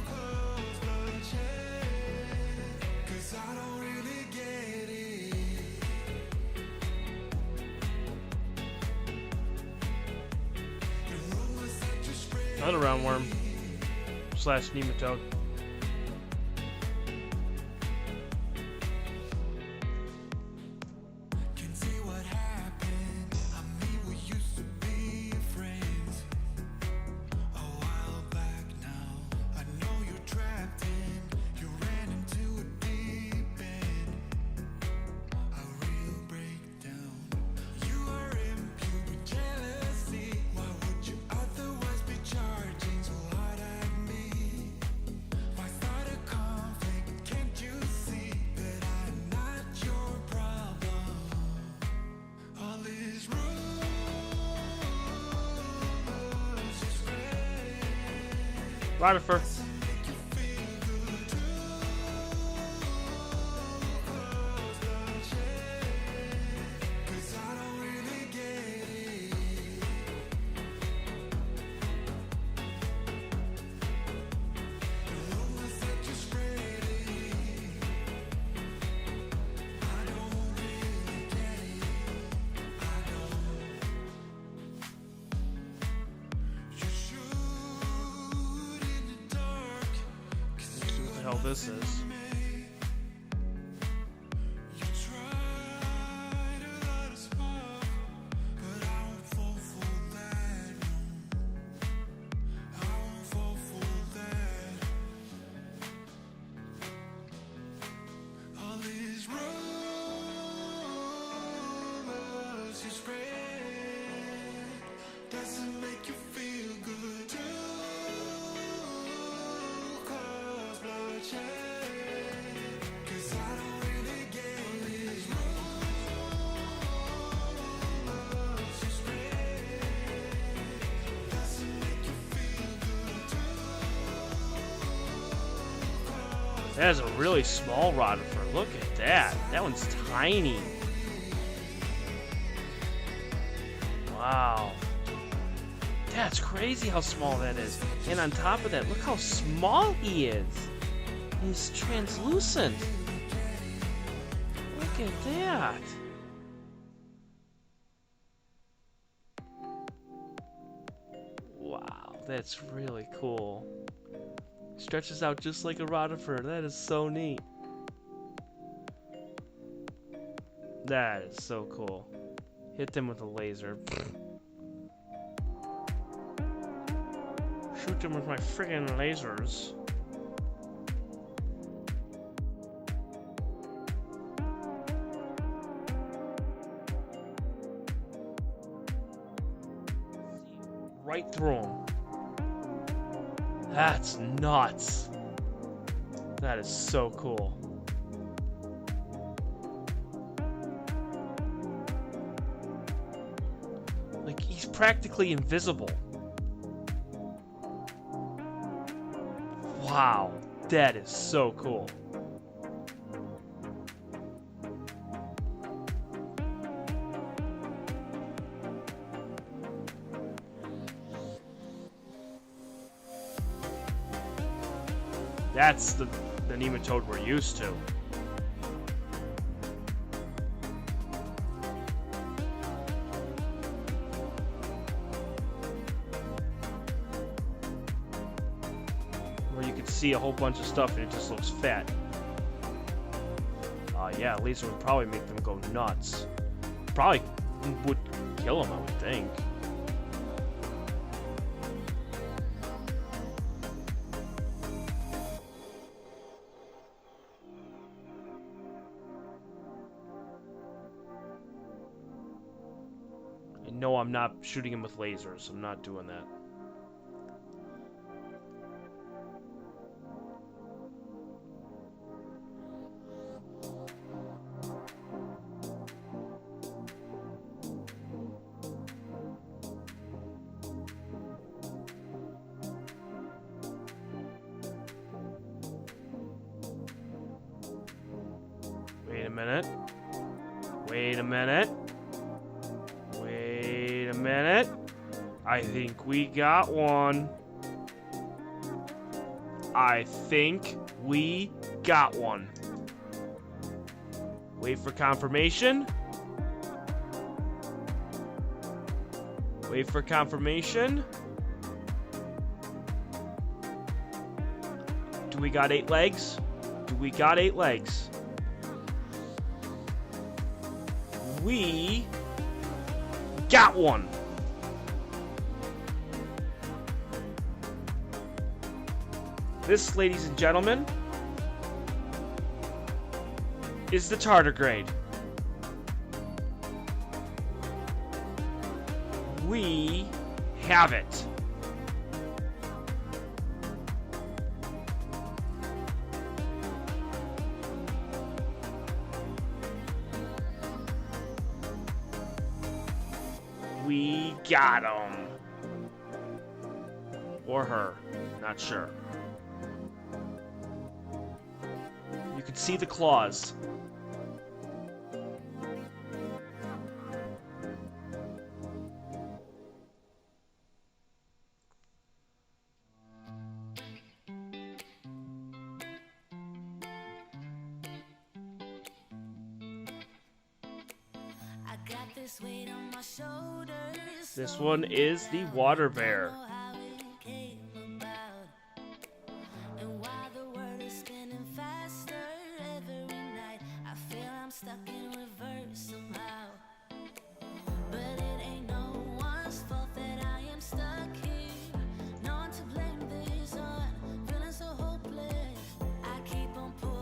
Cause bloodshed, 'cause I don't really get it. The rumors that you spread. Another roundworm slash nematode. Can see what happened. I mean, we used to be friends a while back now. I know you're trapped in, you ran into a deep end, a real breakdown. You are imbued with jealousy. Why would you otherwise be charging so hard at me? Why start a conflict? Can't you see that I'm not your problem? All these rumors you spread Rodifer. make you feel good too. Cause bloodshed, 'cause I don't really get it. The rumors that you spread, I don't really get it. I don't. You shoot in the dark, 'cause Let's see what the hell this is. you try to light a spark, but I won't fall for that. I won't fall for that. All these rumors you spread doesn't make you feel good too. That is a really small rotifer. Look at that. That one's tiny. Wow. That's crazy how small that is. And on top of that, look how small he is. He's translucent. Look at that. Wow, that's really cool. Stretches out just like a rotifer. That is so neat. That is so cool. Hit them with a laser. Shoot them with my friggin' lasers. Right through them. That's nuts. That is so cool. Like, he's practically invisible. Wow, that is so cool. That's the nematode we're used to. Where you can see a whole bunch of stuff and it just looks fat. Yeah, laser would probably make them go nuts. Probably would kill them, I would think. No, I'm not shooting him with lasers. I'm not doing that. Wait a minute. Wait a minute. Wait a minute. I think we got one. I think we got one. Wait for confirmation. Wait for confirmation. Do we got 8 legs? Do we got 8 legs? We got one. This, ladies and gentlemen, is the tardigrade. We have it. We got him. Or her. Not sure. You can see the claws. This one is the water bear.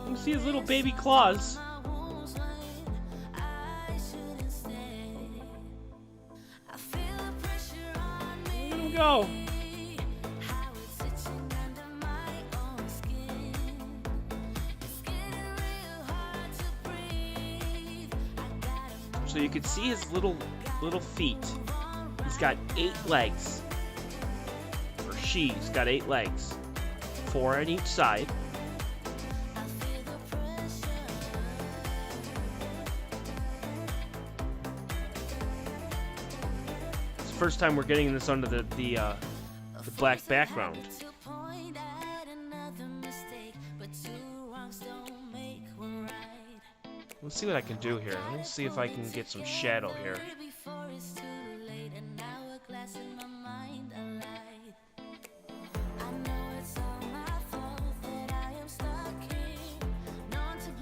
You see his little baby claws. Go. So you can see his little feet. He's got 8 legs. Or she's got 8 legs. 4 on each side. It's the first time we're getting this under the black background. Let's see what I can do here. Let's see if I can get some shadow here.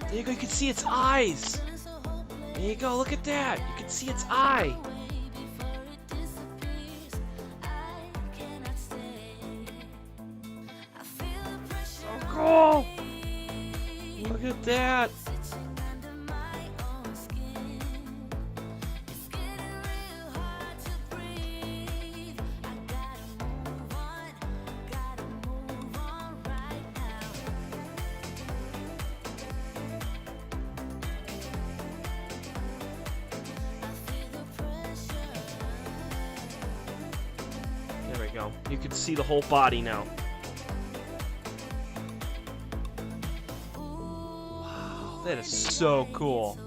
There you go, you can see its eyes! There you go, look at that! You can see its eye! So cool! Look at that! There we go. You can see the whole body now. Wow, that is so cool.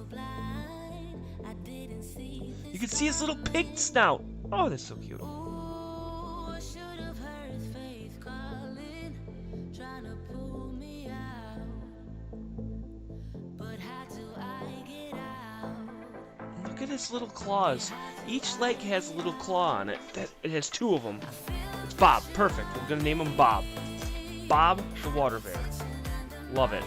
You can see his little pig snout. Oh, that's so cute. Look at his little claws. Each leg has a little claw on it. It has 2 of them. It's Bob. Perfect. We're gonna name him Bob. Bob the water bear. Love it.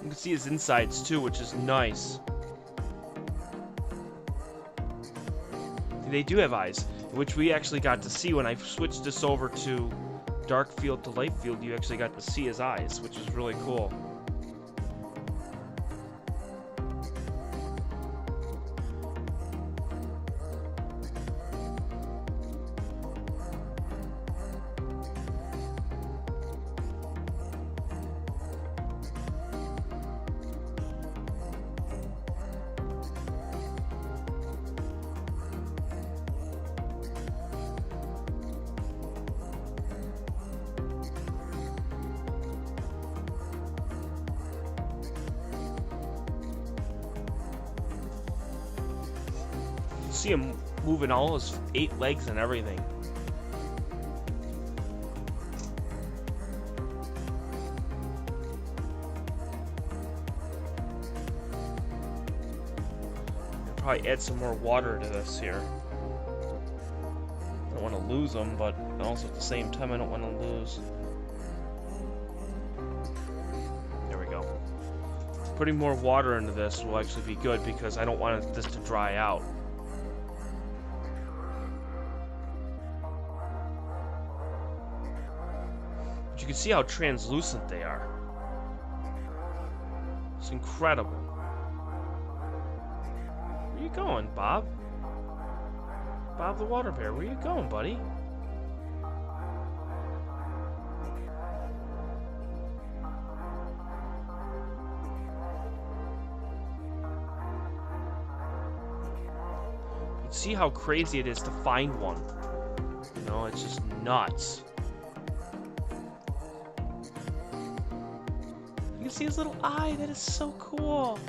You can see his insides too, which is nice. They do have eyes, which we actually got to see when I switched this over to dark field to light field. You actually got to see his eyes, which is really cool. See him moving all his 8 legs and everything. I'll probably add some more water to this here. I don't want to lose them, but also at the same time I don't want to lose. There we go. Putting more water into this will actually be good because I don't want this to dry out. You can see how translucent they are. It's incredible. Where you going, Bob? Bob the water bear, where you going, buddy? You can see how crazy it is to find one. You know, it's just nuts. You can see his little eye. That is so cool.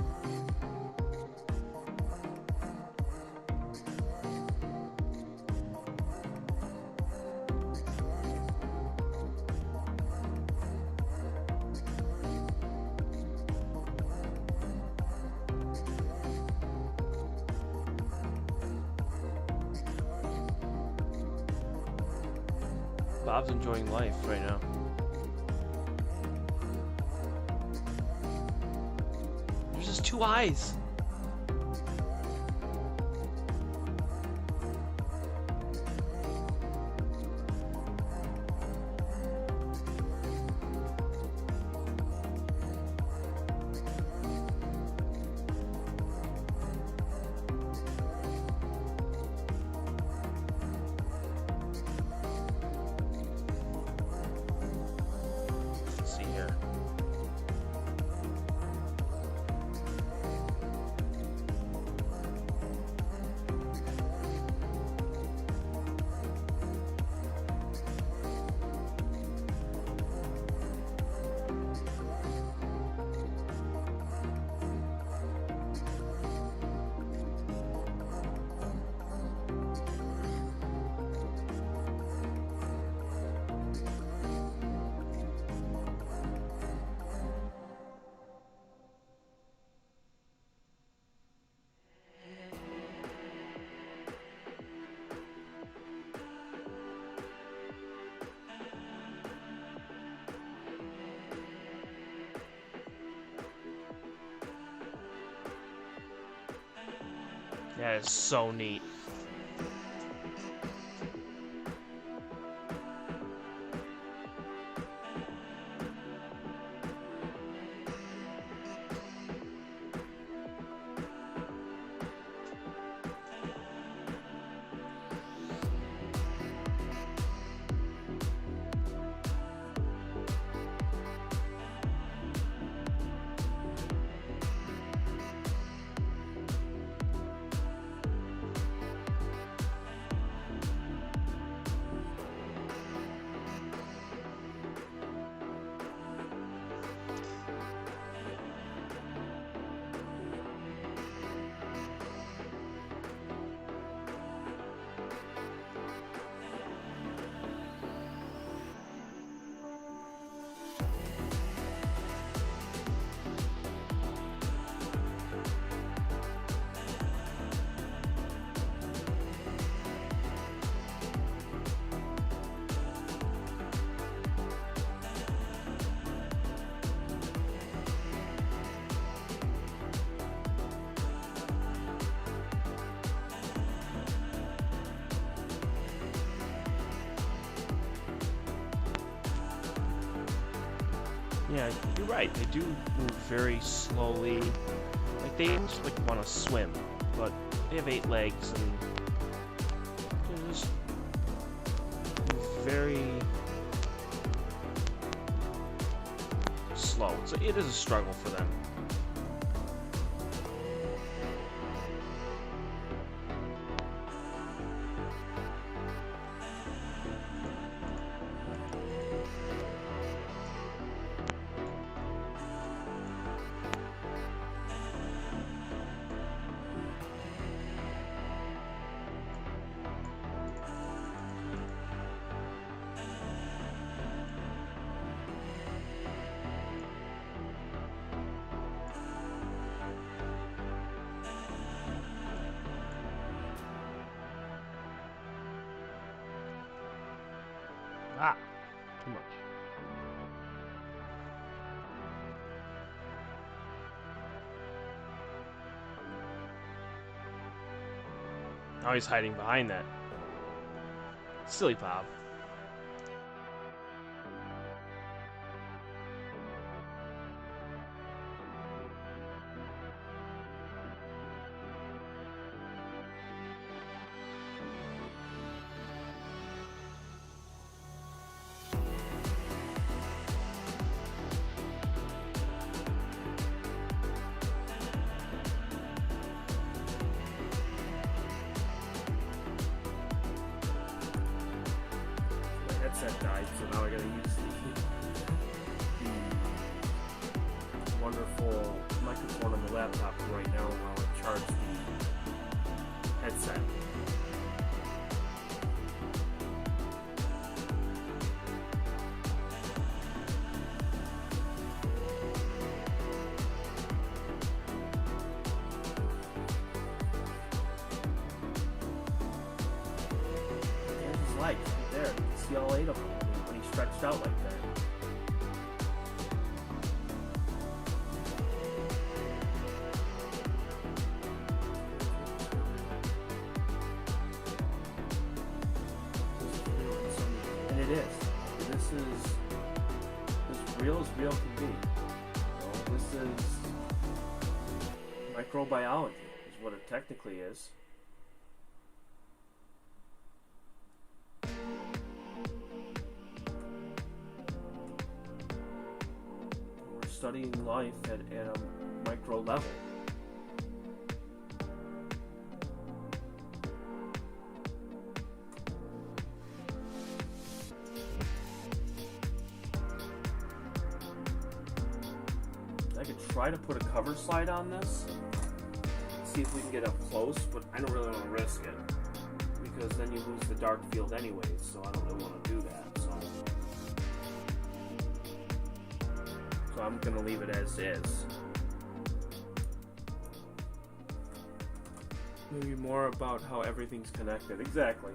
Bob's enjoying life right now. There's just 2 eyes. Let's see here. That is so neat. Yeah, you're right. They do move very slowly. Like they almost like want to swim, but they have 8 legs and they're just very slow. So it is a struggle for them. Ah, too much. Now he's hiding behind that. Silly Bob. Headset died, so now I gotta use the wonderful microphone on the laptop right now while I charge the headset. There's his lights right there. You can see all 8 of them. stretched out like that. And it is. This is as real can be. This is microbiology, is what it technically is. We're studying life at a micro level. I could try to put a cover slide on this, see if we can get up close, but I don't really want to risk it, because then you lose the dark field anyways, so I don't really want to do that. So I'm going to leave it as is. Maybe more about how everything's connected. Exactly.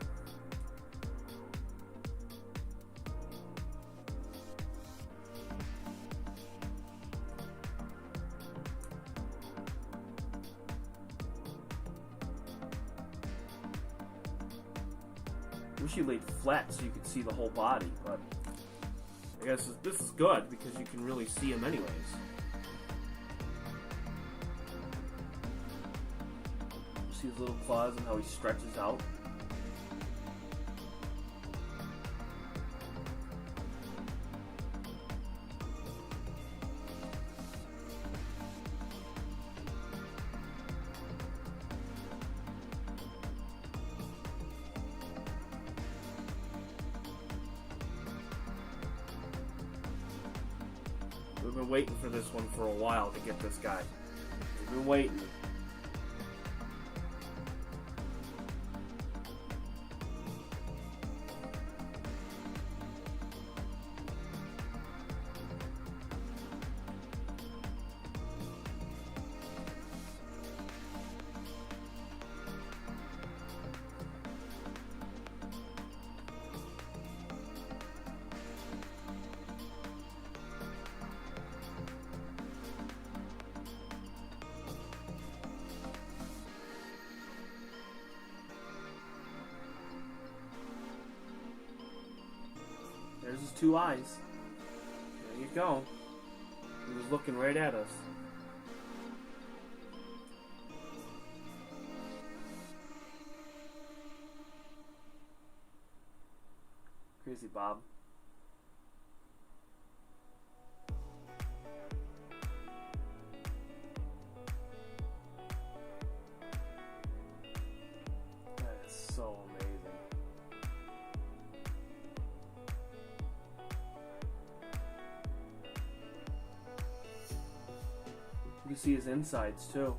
Wish you laid flat so you could see the whole body, but I guess this is good because you can really see him anyways. You see his little claws and how he stretches out. We've been waiting for this one for a while to get this guy. We've been waiting. There's his two eyes. There you go. He was looking right at us. Crazy Bob. That's so amazing. You can see his insides too.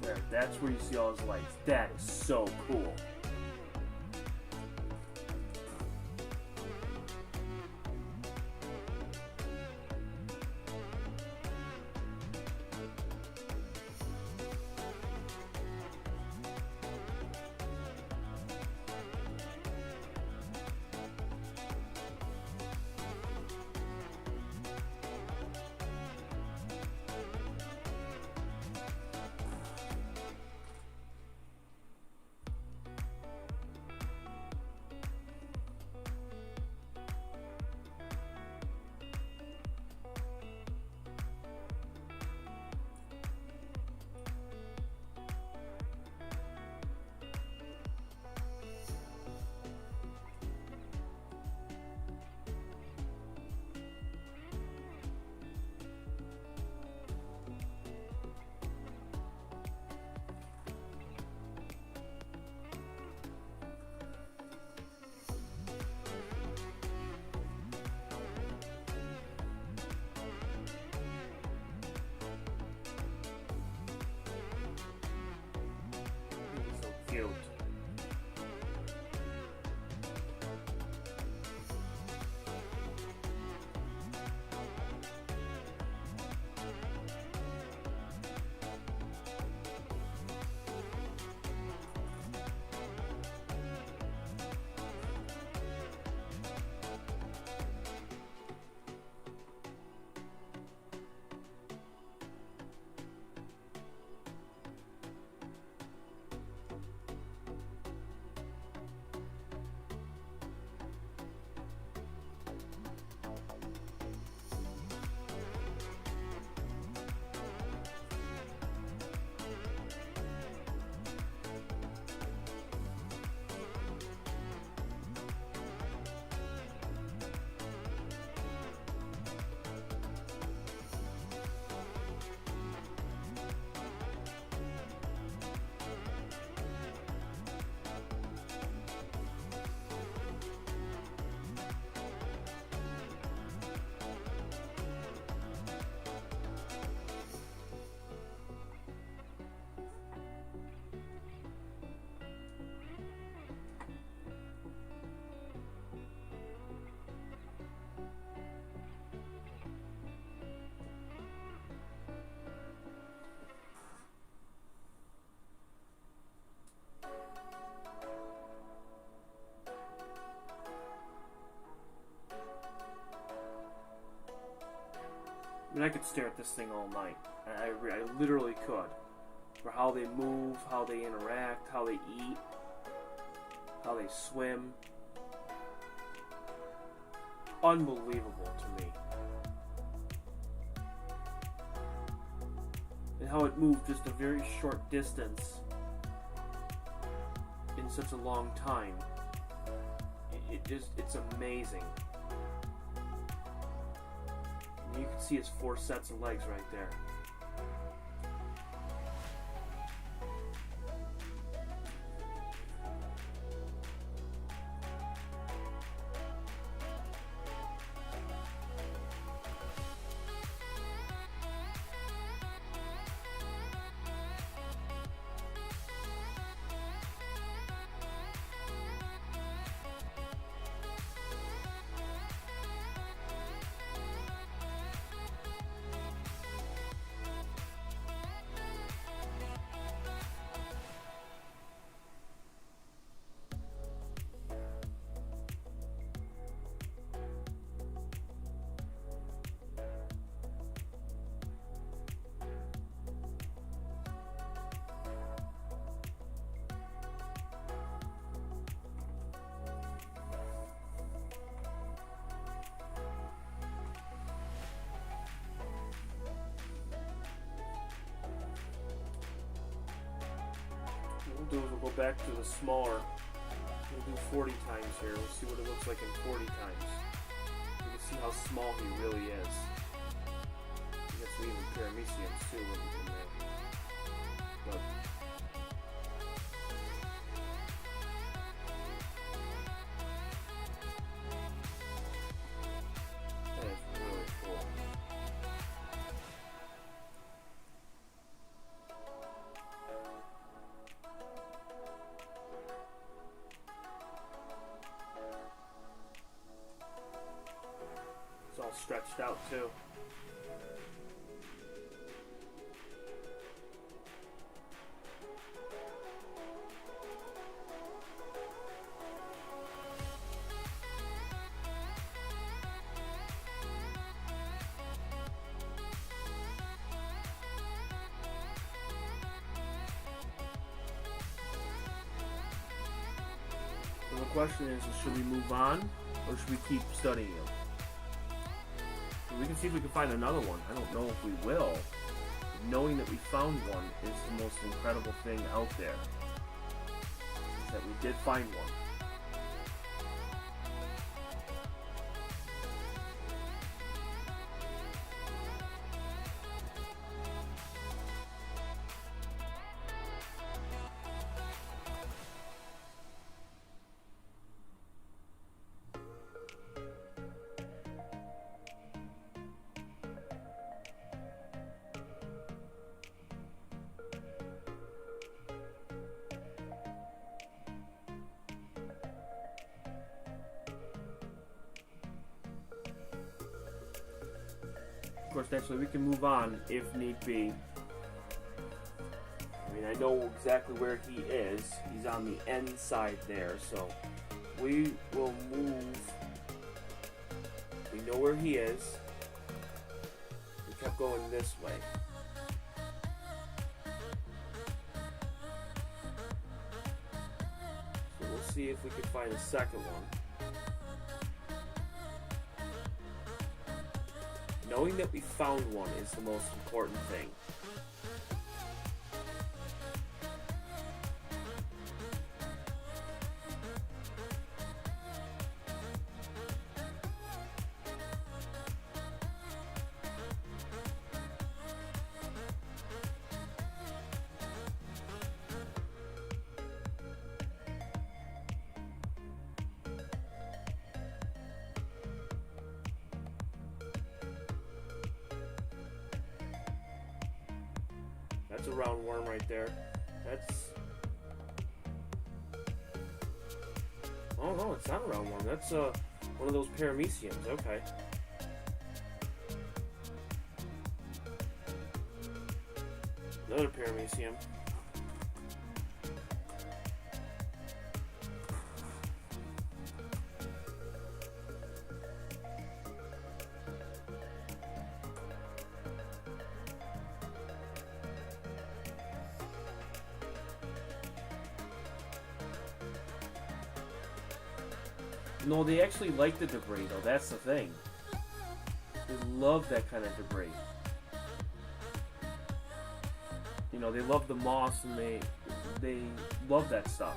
There, that's where you see all his legs. That is so cool. mean, I could stare at this thing all night. I literally could. For how they move, how they interact, how they eat, how they swim. Unbelievable to me. And how it moved just a very short distance in such a long time. It's amazing. And you can see his 4 sets of legs right there. What we'll do is we'll go back to the smaller. We'll do 40 times here. We'll see what it looks like in 40 times. You can see how small he really is. I guess we even parameciums too in there. But that is really cool. It's all stretched out too. And the question is should we move on or should we keep studying them? We can see if we can find another one. I don't know if we will. Knowing that we found one is the most incredible thing out there. Is that we did find one. Of course, naturally, we can move on if need be. I mean, I know exactly where he is. He's on the end side there, so we will move. We know where he is. We kept going this way. So we'll see if we can find a second one. Knowing that we found one is the most important thing. That's a round worm right there. That's... Oh no, it's not a round worm. That's one of those parameciums. Okay. Another paramecium. No, they actually like the debris, though. That's the thing. They love that kind of debris. You know, they love the moss, and they love that stuff.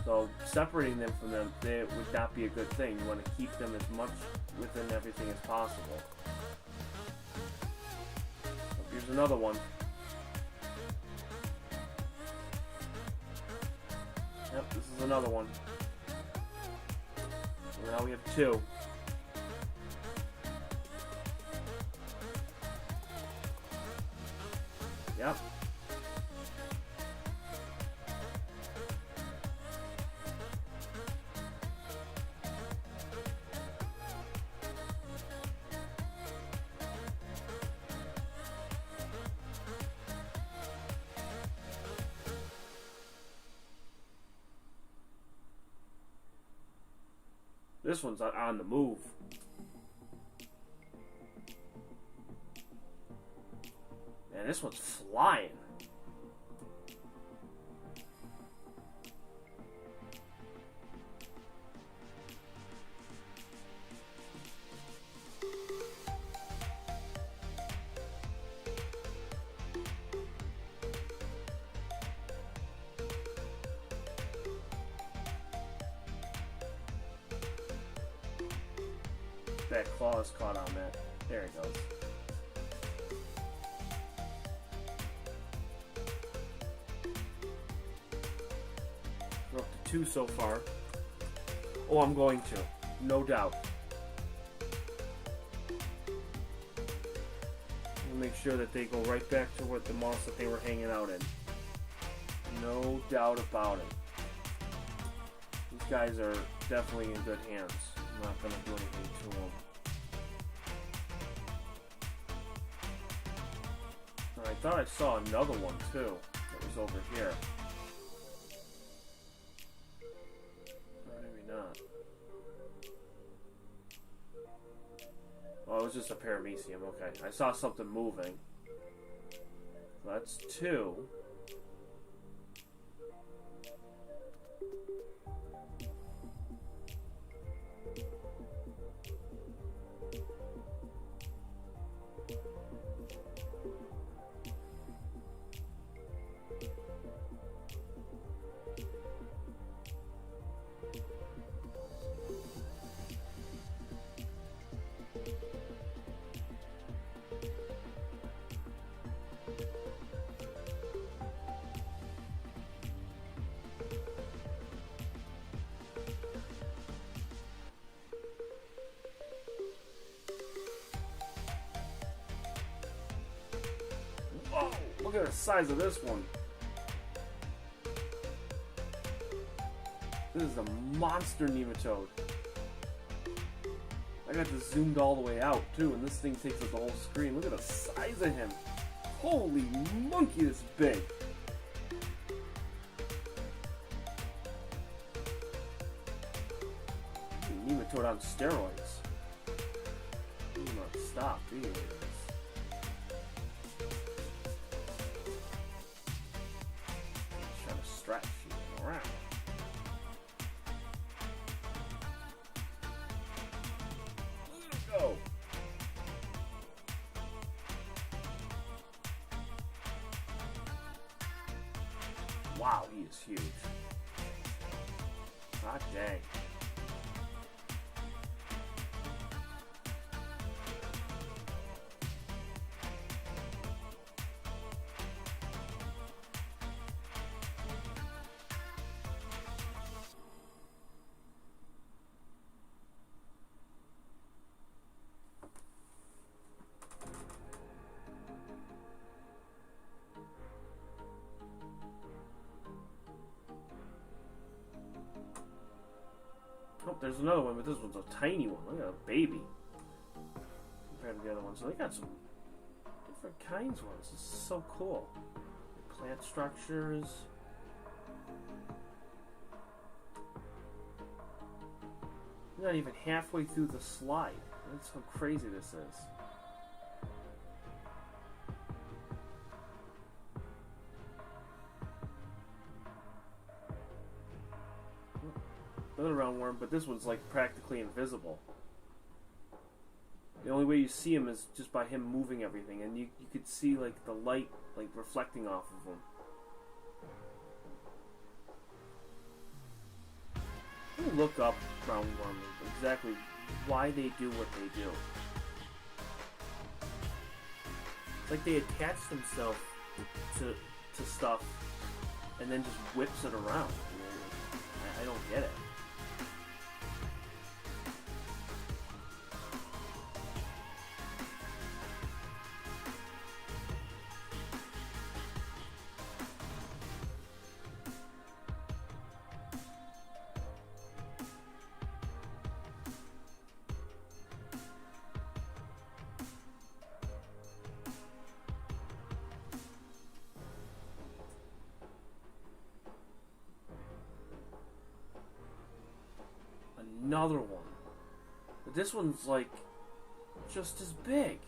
So separating them from them, they would not be a good thing. You want to keep them as much within everything as possible. Here's another one. Yep, this is another one. So now we have two. Yep. This one's on the move. Man, this one's flying. That claw is caught on that. There it goes. We're up to 2 so far. Oh, I'm going to. No doubt. We'll make sure that they go right back to what the moss that they were hanging out in. No doubt about it. These guys are definitely in good hands. I'm not going to do anything to them. I thought I saw another one too that was over here. Or maybe not. Oh, it was just a paramecium. Okay, I saw something moving. That's 2. Whoa! Look at the size of this one. This is a monster nematode. I got this zoomed all the way out too, and this thing takes up the whole screen. Look at the size of him. Holy monkey, this big. Nematode on steroids. You must stop these. Trying to stretch you around. Go. Wow, he is huge. Hot dang. Oh, there's another one, but this one's a tiny one. Look at a baby compared to the other one. So they got some different kinds of ones. This is so cool. Plant structures. We're not even halfway through the slide. That's how crazy this is. another roundworm, but this one's like practically invisible. The only way you see him is just by him moving everything, and you could see like the light like reflecting off of him. Look up roundworms, exactly why they do what they do. It's like they attach themselves to stuff and then just whips it around. I don't get it. Another one. But this one's like just as big.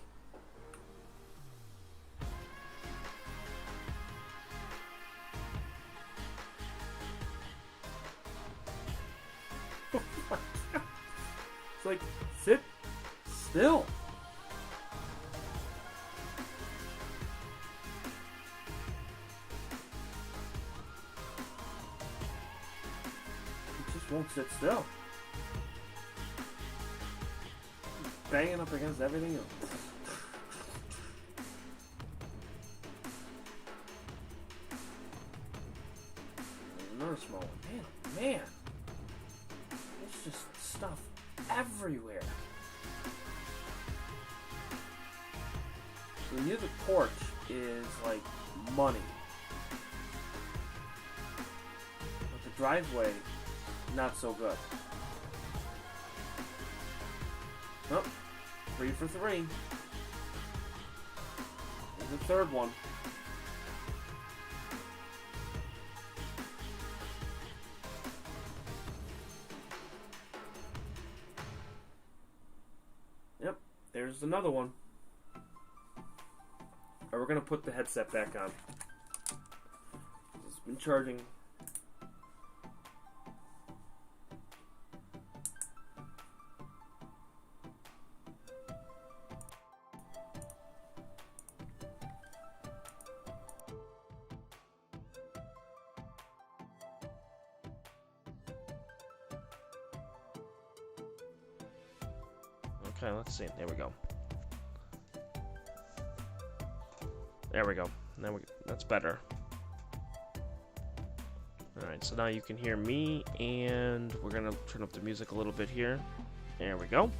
Oh my God. It's like, sit still. It just won't sit still. Banging up against everything else. There's another small one. Man. There's just stuff everywhere. So near the porch is like money. But the driveway, not so good. Oh. 3 for 3. Here's the third one. Yep, there's another one. Alright, we're gonna put the headset back on. It's been charging. Okay, let's see. There we go. There we go. That's better. Alright, so now you can hear me, and we're gonna turn up the music a little bit here. There we go.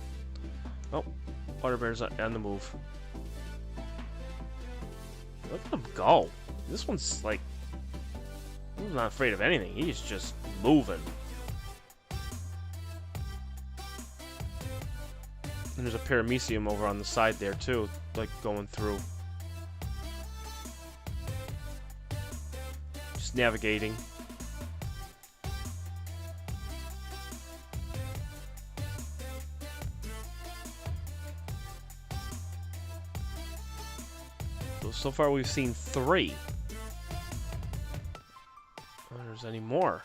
Oh, Water Bear's on the move. Look at him go. This one's like, he's not afraid of anything. He's just moving. And there's a paramecium over on the side there too, like going through. Just navigating. So far we've seen 3. Oh, there's any more.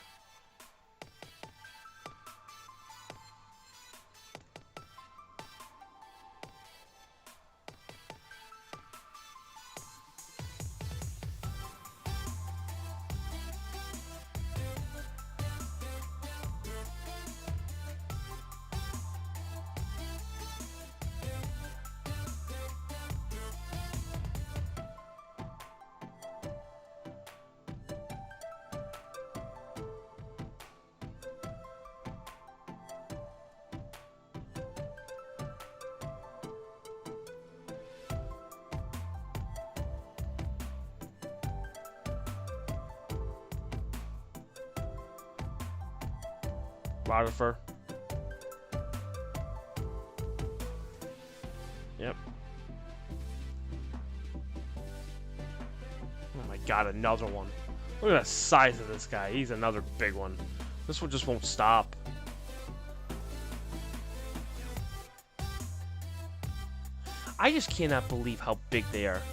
Rodifer. Yep. Oh my god, another one. Look at the size of this guy. He's another big one. This one just won't stop. I just cannot believe how big they are.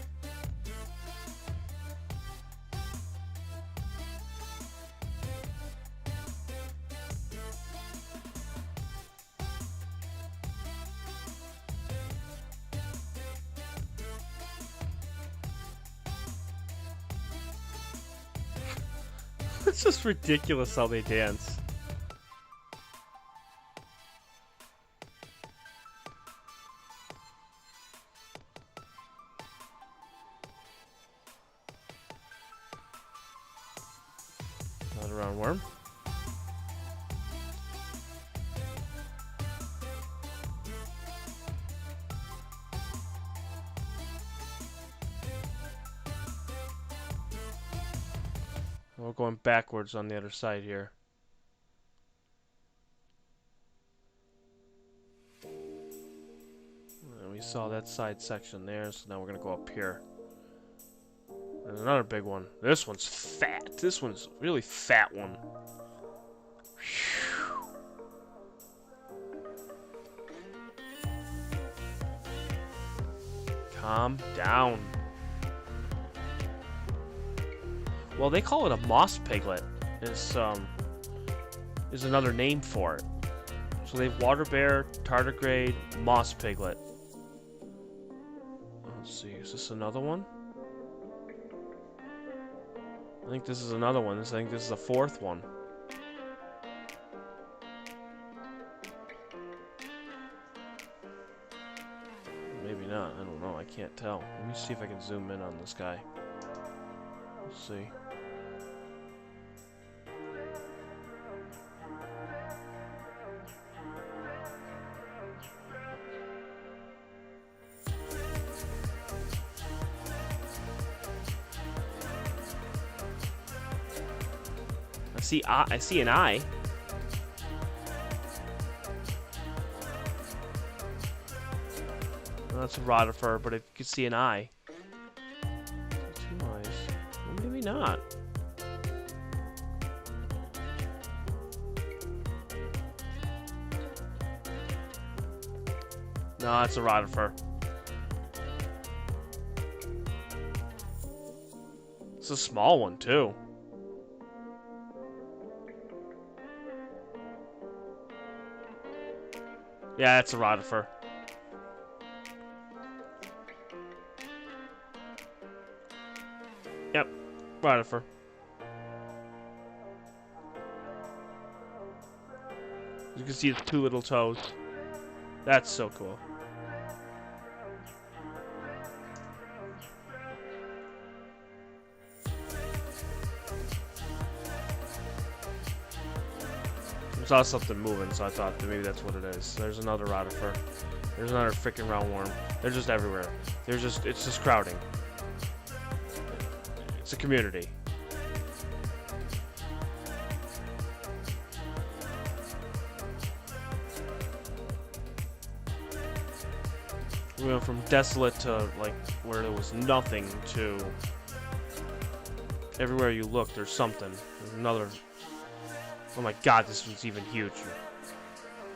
It's just ridiculous how they dance. Another roundworm. We're going backwards on the other side here. And we saw that side section there, so now we're gonna go up here. There's another big one. This one's fat. This one's a really fat one. Whew. Calm down. Well, they call it a moss piglet. Is another name for it. So they have water bear, tardigrade, moss piglet. Let's see, is this another one? I think this is another one. I think this is the fourth one. Maybe not. I don't know. I can't tell. Let me see if I can zoom in on this guy. Let's see. I see an eye. Well, that's a rotifer, but I could see an eye. Two eyes. Well, maybe not. No, it's a rotifer. It's a small one too. Yeah, it's a rotifer. Yep, rotifer. You can see its two little toes. That's so cool. I saw something moving, so I thought that maybe that's what it is. There's another rotifer. There's another freaking roundworm. They're just everywhere. It's just crowding. It's a community. We went from desolate to, like, where there was nothing to everywhere you look, there's something. There's another. Oh my god, this one's even huge.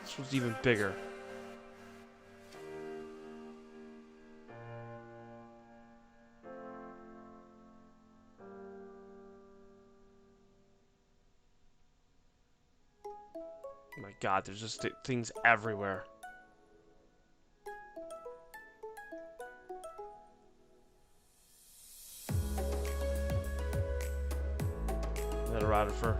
This one's even bigger. Oh my god, there's just things everywhere. Another rotifer.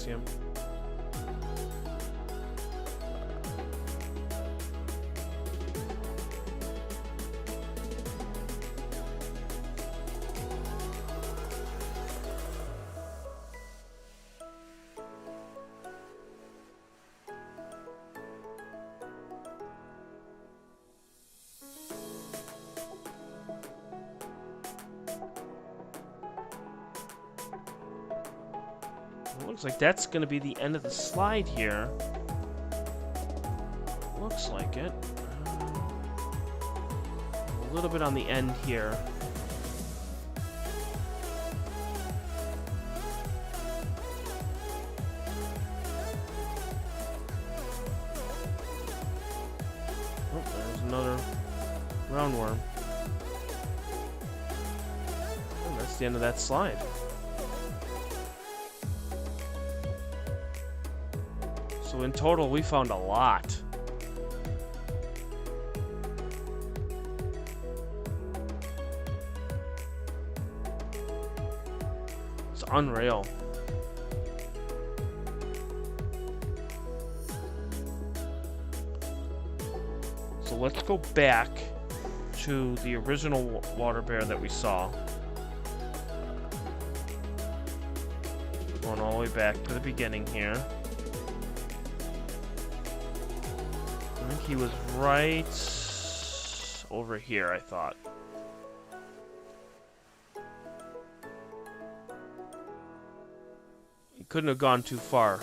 Him. Looks like that's going to be the end of the slide here. Looks like it. A little bit on the end here. Oh, there's another roundworm. the end of that slide. So in total, we found a lot. It's unreal. So let's go back to the original water bear that we saw. Going all the way back to the beginning here. I think he was right over here, I thought. He couldn't have gone too far.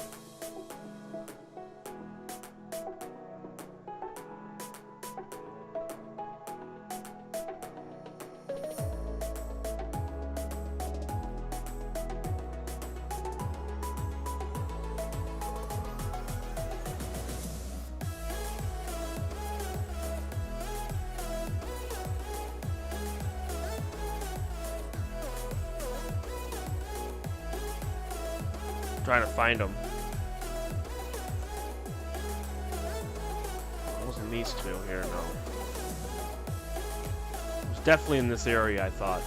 Trying to find them. It wasn't these two here, no. It was definitely in this area, I thought.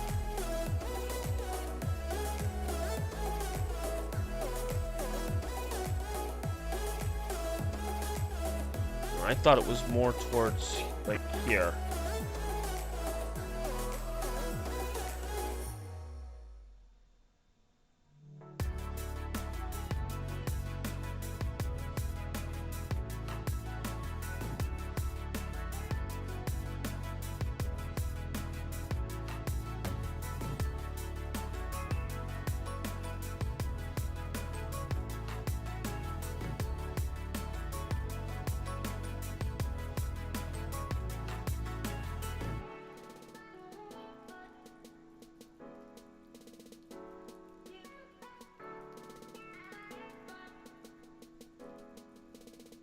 I thought it was more towards, like, here.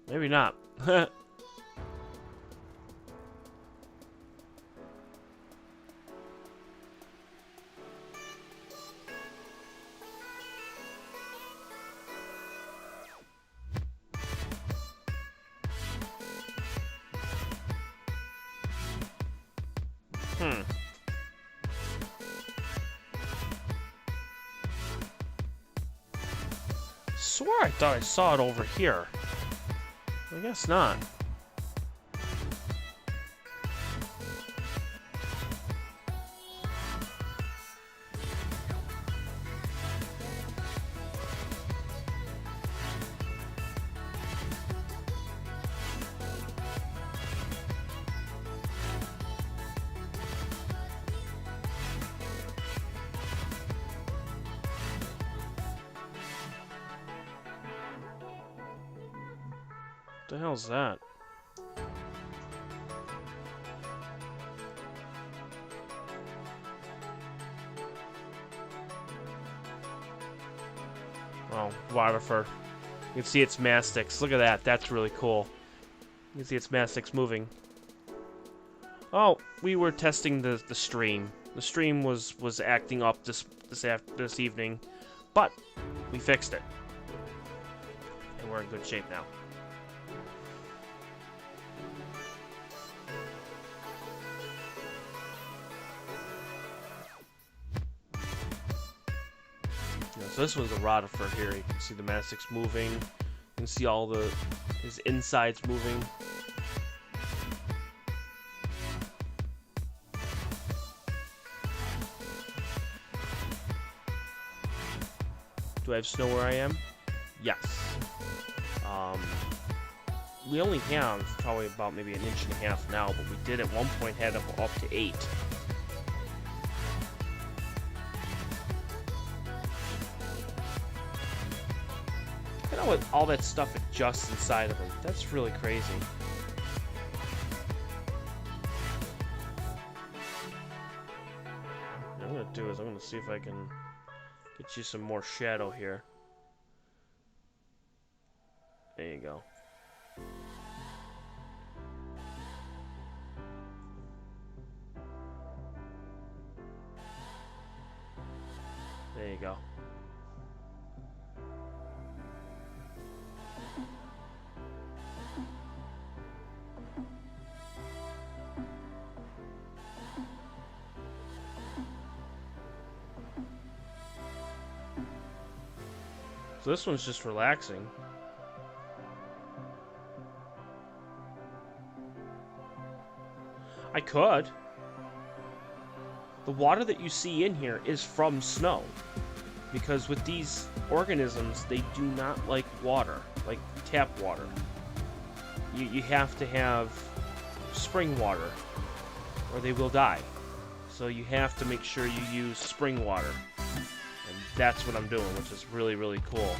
Maybe not. Swore I thought I saw it over here. I guess not. What the hell's that? Oh, Waterford. You can see its mastics. Look at that. That's really cool. You can see its mastics moving. Oh, we were testing the stream. The stream was acting up this evening, but we fixed it, and we're in good shape now. So this one's a Rodiford here. You can see the mastics moving. You can see all his insides moving. Do I have snow where I am? Yes. We only have probably about maybe 1.5 inches now, but we did at one point have up to 8. Look at how all that stuff adjusts inside of him. That's really crazy. What I'm gonna do is I'm gonna see if I can get you some more shadow here. There you go. you go. So this one's just relaxing. I could. The water that you see in here is from snow. Because with these organisms, they do not like water, like tap water. You have to have spring water, or they will die. So you have to make sure you use spring water. And that's what I'm doing, which is really, really cool.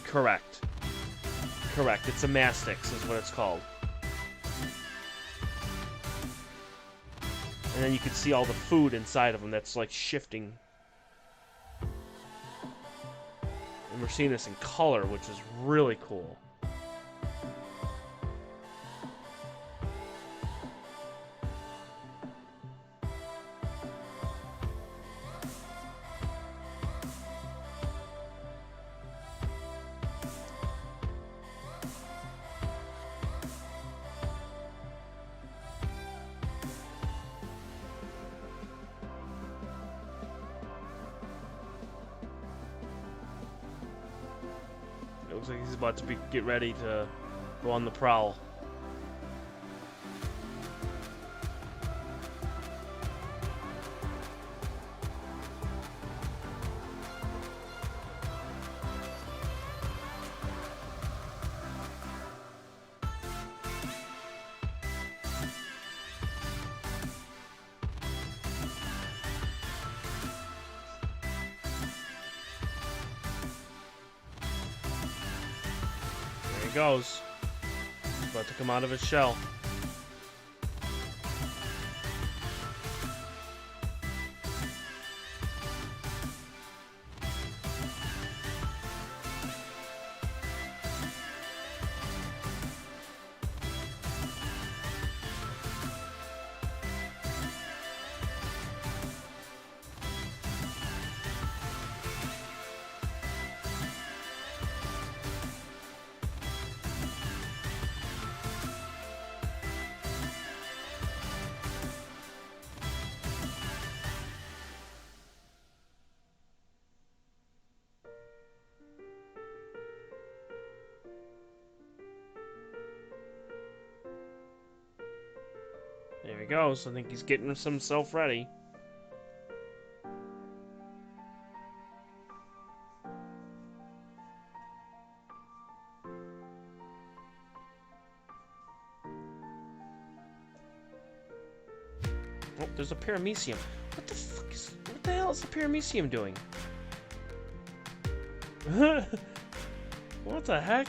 Correct. Correct. It's a mastix is what it's called. And then you can see all the food inside of them that's like shifting. And we're seeing this in color, which is really cool. It looks like he's about to get ready to go on the prowl. There he goes. He's about to come out of his shell. There he goes. I think he's getting himself ready. Oh, there's a paramecium. What the hell is the paramecium doing? What the heck?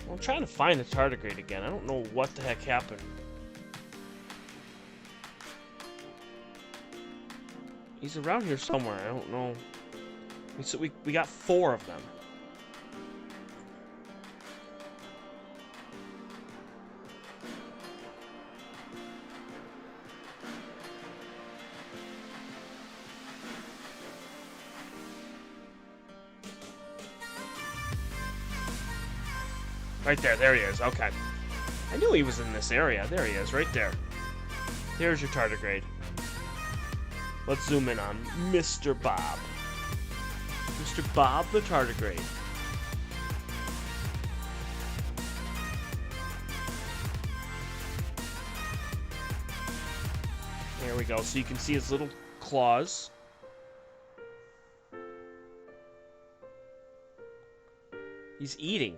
Well, I'm trying to find the tardigrade again. I don't know what the heck happened. He's around here somewhere. I don't know. So we got 4 of them. Right there. There he is. Okay. I knew he was in this area. There he is. Right there. There's your tardigrade. Let's zoom in on Mr. Bob. Mr. Bob the tardigrade. There we go. So you can see his little claws. He's eating.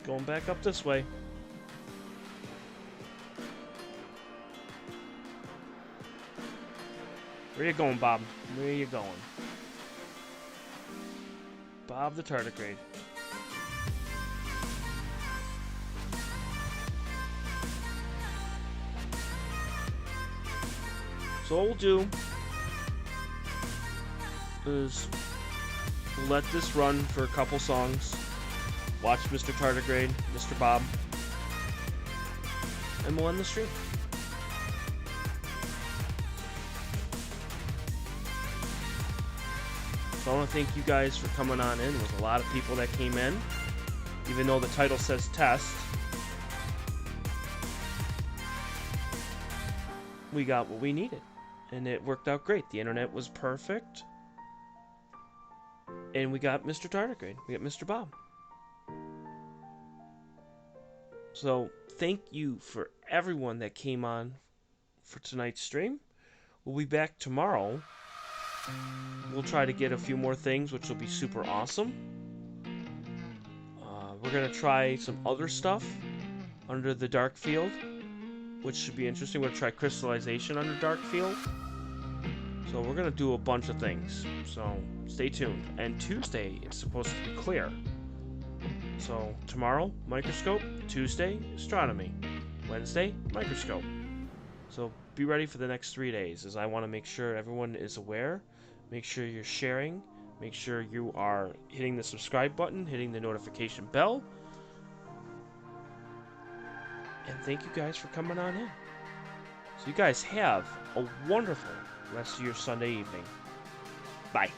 Going back up this way. Where you going, Bob? Where you going? Bob the tardigrade. So what we'll do is let this run for a couple songs. Watch Mr. Tardigrade, Mr. Bob, and we'll end the stream. So I want to thank you guys for coming on in. There was a lot of people that came in, even though the title says test. We got what we needed, and it worked out great. The internet was perfect, and we got Mr. Tardigrade. We got Mr. Bob. So thank you for everyone that came on for tonight's stream. We'll be back tomorrow. We'll try to get a few more things, which will be super awesome. We're going to try some other stuff under the dark field, which should be interesting. We're going to try crystallization under dark field. So we're going to do a bunch of things. So stay tuned. And Tuesday, it's supposed to be clear. So tomorrow, Microscope. Tuesday, Astronomy. Wednesday, Microscope. So be ready for the next 3 days, as I want to make sure everyone is aware. Make sure you're sharing. Make sure you are hitting the subscribe button, hitting the notification bell. And thank you guys for coming on in. So you guys have a wonderful rest of your Sunday evening. Bye.